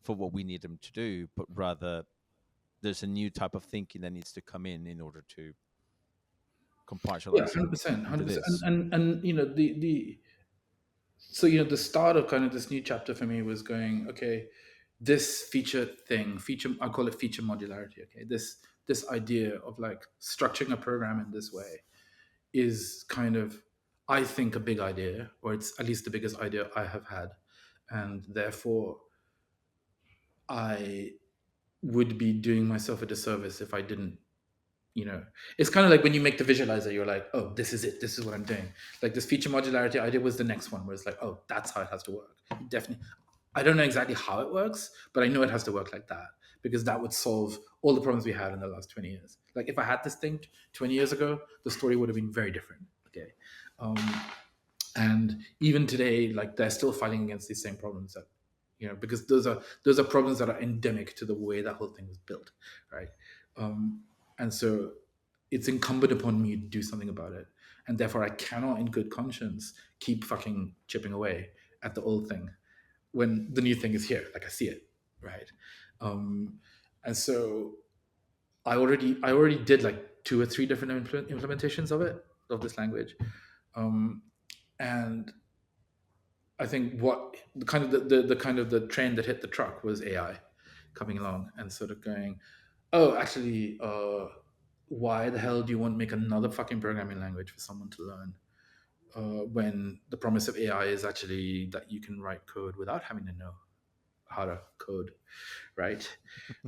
Speaker 3: for what we need them to do, but rather there's a new type of thinking that needs to come in order to
Speaker 2: Yeah,
Speaker 3: compartmentalize it
Speaker 2: 100%,
Speaker 3: into
Speaker 2: 100%.
Speaker 3: this.
Speaker 2: And the so the start of kind of this new chapter for me was going, okay, this feature, I call it feature modularity. Okay, this idea of like structuring a program in this way is kind of, I think, a big idea, or it's at least the biggest idea I have had, and therefore I would be doing myself a disservice if I didn't. It's kind of like when you make the visualizer, you're like, oh, this is it, this is what I'm doing. Like this feature modularity idea was the next one, where it's like, oh, that's how it has to work. Definitely, I don't know exactly how it works, but I know it has to work like that, because that would solve all the problems we had in the last 20 years. Like if I had this thing 20 years ago, the story would have been very different. Okay. um, and even today, like they're still fighting against these same problems, that because those are problems that are endemic to the way that whole thing was built, right? And so it's incumbent upon me to do something about it, and therefore I cannot in good conscience keep fucking chipping away at the old thing when the new thing is here, like I see it, right? um, and so I already did like 2 or 3 different implementations of this language. Um, and I think what the kind of the kind of the train that hit the truck was AI coming along and sort of going, oh, actually, why the hell do you want to make another fucking programming language for someone to learn, when the promise of AI is actually that you can write code without having to know how to code, right?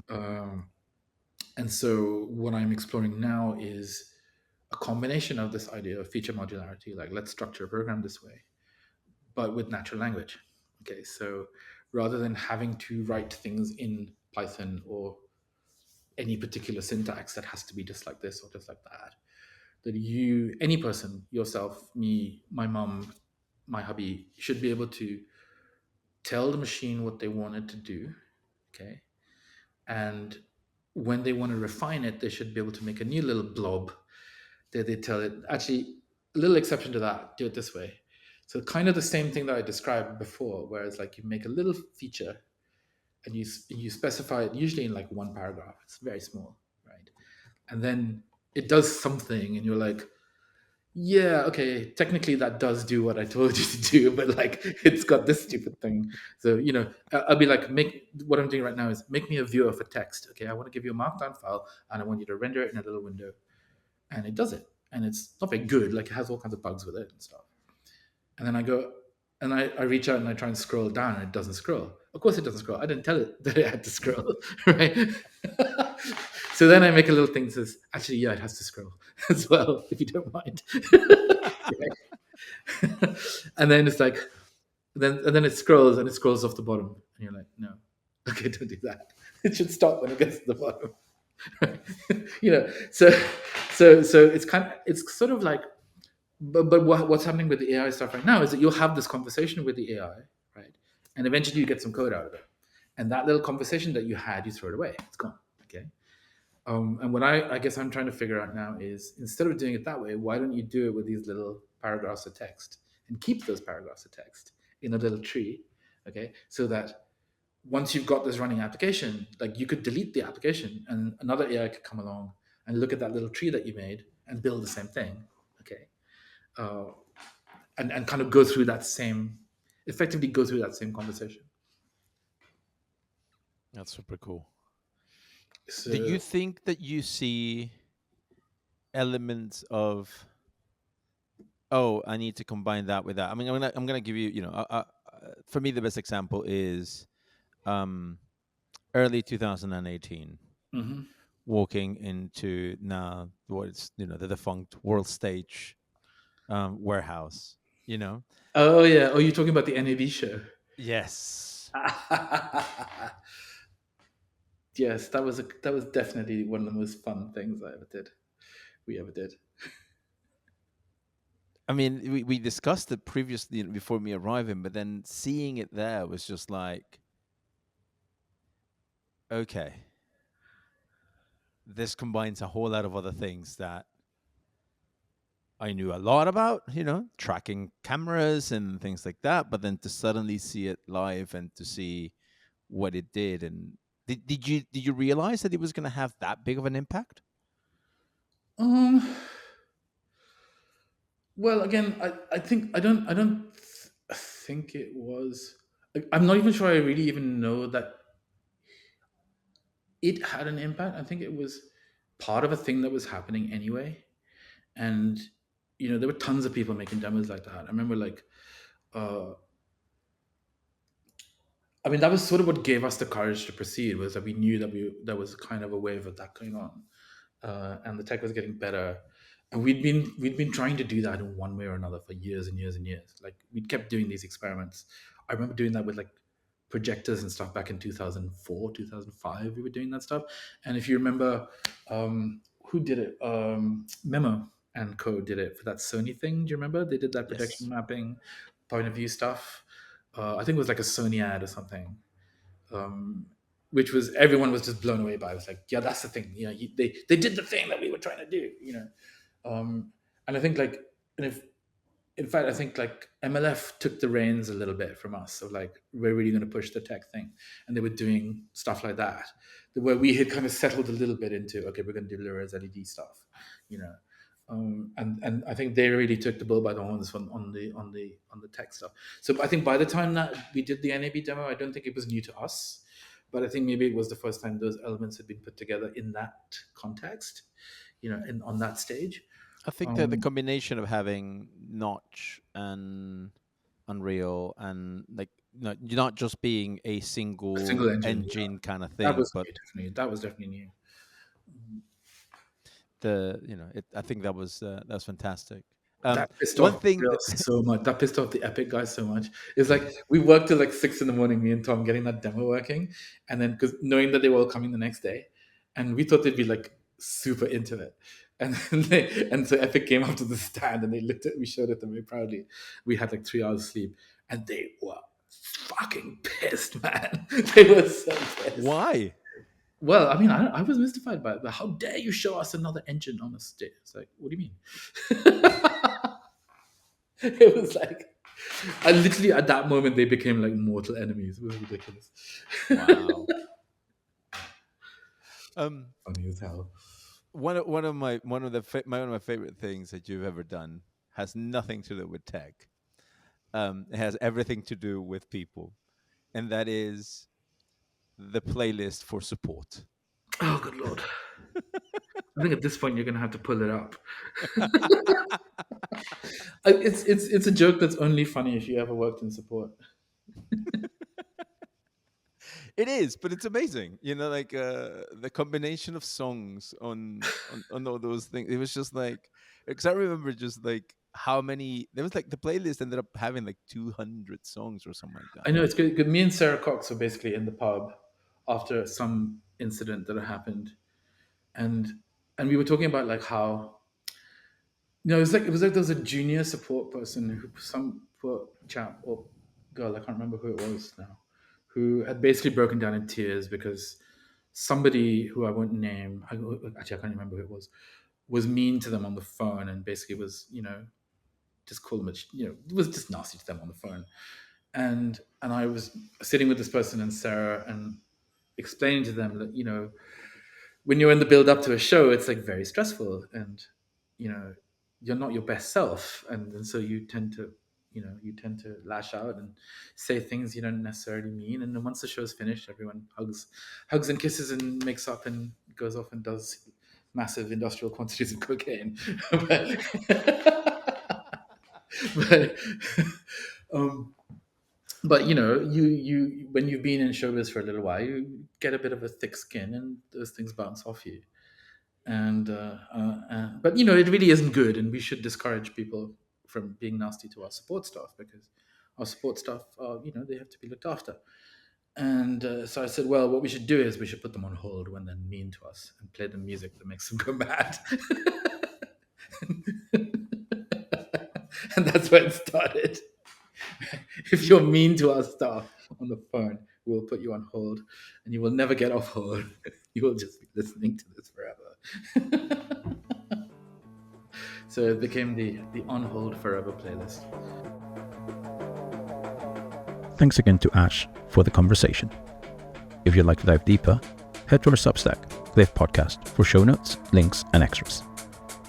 Speaker 2: um, and so what I'm exploring now is a combination of this idea of feature modularity, like let's structure a program this way, but with natural language. Okay, so rather than having to write things in Python or any particular syntax that has to be just like this or just like that, that any person, yourself, me, my mom, my hubby, should be able to tell the machine what they want it to do. Okay, and when they want to refine it, they should be able to make a new little blob that they tell it, actually, a little exception to that, do it this way. So kind of the same thing that I described before, whereas like you make a little feature and you specify it usually in like one paragraph. It's very small, right? And then it does something, and you're like, yeah, okay, technically that does do what I told you to do, but like it's got this stupid thing. So I'll be like, make what I'm doing right now is make me a viewer for text. Okay, I want to give you a markdown file, and I want you to render it in a little window, and it does it, and it's not very good. Like it has all kinds of bugs with it and stuff. And then I go and I reach out and I try and scroll down, and it doesn't scroll. Of course, it doesn't scroll. I didn't tell it that it had to scroll, right? So then I make a little thing that says, actually, yeah, it has to scroll as well, if you don't mind. And then it's like, then it scrolls, and it scrolls off the bottom, and you're like, no, okay, don't do that. It should stop when it gets to the bottom. So it's sort of like, but what's happening with the AI stuff right now is that you'll have this conversation with the AI, right? And eventually you get some code out of it. And that little conversation that you had, you throw it away. It's gone. Okay. And what I guess I'm trying to figure out now is, instead of doing it that way, why don't you do it with these little paragraphs of text and keep those paragraphs of text in a little tree, okay? So that once you've got this running application, like you could delete the application and another AI could come along and look at that little tree that you made and build the same thing, okay? Uh, and kind of go through that same, effectively go through that same conversation.
Speaker 3: That's super cool. Do you
Speaker 2: So,
Speaker 3: think that you see elements of, oh, I need to combine that with that? I mean, I'm gonna give you, for me, the best example is um, early 2018,
Speaker 2: mhm.
Speaker 3: walking into now what is, the defunct World Stage warehouse. You know,
Speaker 2: Oh yeah, oh, you're talking about the NAB show.
Speaker 3: yes.
Speaker 2: Yes, that was definitely one of the most fun things I ever did. We ever did.
Speaker 3: I mean, we discussed it previously, before me arriving, but then seeing it there was just like, okay, this combines a whole lot of other things that I knew a lot about, tracking cameras and things like that. But then to suddenly see it live and to see what it did, and did you realize that it was going to have that big of an impact?
Speaker 2: Um. Well, again, I think I don't think it was. I'm not even sure I really even know that it had an impact. I think it was part of a thing that was happening anyway, and there were tons of people making demos like that. I remember, like, uh, I mean, that was sort of what gave us the courage to proceed. Was that we knew that there was kind of a wave of that going on, and the tech was getting better. And we'd been trying to do that in one way or another for years and years and years. Like, we kept doing these experiments. I remember doing that with, like, projectors and stuff back in 2004, 2005. We were doing that stuff. And if you remember, who did it? Memo and Co did it for that Sony thing. Do you remember? They did that projection
Speaker 3: Yes.
Speaker 2: mapping, point of view stuff. I think it was like a Sony ad or something, um, which was, everyone was just blown away by. It was like, yeah, that's the thing. They did the thing that we were trying to do. And I think, like, and if in fact, I think, like, MLF took the reins a little bit from us. Of, like, we're really going to push the tech thing, and they were doing stuff like that, where we had kind of settled a little bit into, okay, we're going to deliver as LED stuff, you know. And I think they really took the bull by the horns on the tech stuff. So I think by the time that we did the NAB demo, I don't think it was new to us, but I think maybe it was the first time those elements had been put together in that context, on that stage.
Speaker 3: I think that the
Speaker 2: Um,
Speaker 3: combination of having Notch and Unreal, and like, not just being a
Speaker 2: a single
Speaker 3: single
Speaker 2: engine, yeah.
Speaker 3: engine kind of
Speaker 2: That
Speaker 3: thing,
Speaker 2: was
Speaker 3: but
Speaker 2: new, definitely. That was definitely new.
Speaker 3: I think that was fantastic.
Speaker 2: That pissed
Speaker 3: One
Speaker 2: off
Speaker 3: thing
Speaker 2: Real
Speaker 3: that
Speaker 2: so much. That pissed off the Epic guys so much. It's like we worked till like 6 in the morning, me and Tom, getting that demo working, and then, because knowing that they were all coming the next day, and we thought they'd be like super into it, and so Epic came up to the stand and they looked at, we showed it them very proudly. We had like 3 hours sleep, and they were fucking pissed, man. They were so pissed.
Speaker 3: why?
Speaker 2: Well, I mean, I was mystified by it. But how dare you show us another engine on a stage? It's like, what do you mean? It was like, I literally, at that moment, they became like mortal enemies. It was ridiculous.
Speaker 3: Wow. Um,
Speaker 2: Funny as hell.
Speaker 3: one of my favorite things that you've ever done has nothing to do with tech. It has everything to do with people, and that is the playlist for support.
Speaker 2: Oh, good lord! I think at this point you're gonna have to pull it up. It's a joke that's only funny if you ever worked in support.
Speaker 3: It is, but it's amazing. Like, the combination of songs on all those things. It was just like, because I remember just like how many there was. Like, the playlist ended up having like 200 songs or something like that.
Speaker 2: I know it's good. Me and Sarah Cox were basically in the pub after some incident that had happened, and we were talking about, like, how, it was like there was a junior support person, some poor chap or girl, I can't remember who it was now, who had basically broken down in tears because somebody who I won't name, actually I can't remember who it was mean to them on the phone, and basically was, just call them, was just nasty to them on the phone. And I was sitting with this person and Sarah and explaining to them that, when you're in the build up to a show, it's like very stressful, and you're not your best self, and so you tend to lash out and say things you don't necessarily mean. And then once the show's finished, everyone hugs and kisses and makes up and goes off and does massive industrial quantities of cocaine. but um, but you when you've been in showbiz for a little while, you get a bit of a thick skin, and those things bounce off you. And but it really isn't good, and we should discourage people from being nasty to our support staff, because our support staff are, they have to be looked after. And so I said, well, what we should do is we should put them on hold when they're mean to us and play the music that makes them go mad. And that's where it started. If you're mean to our staff on the phone, we'll put you on hold, and you will never get off hold. You will just be listening to this forever. So it became the On Hold Forever playlist.
Speaker 1: Thanks again to Ash for the conversation. If you'd like to dive deeper, head to our Substack, Glyph Podcast, for show notes, links, and extras.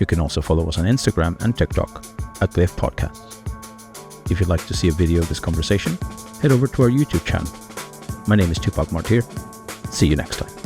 Speaker 1: You can also follow us on Instagram and TikTok at Glyph Podcasts. If you'd like to see a video of this conversation, head over to our YouTube channel. My name is Tupac Martyr. See you next time.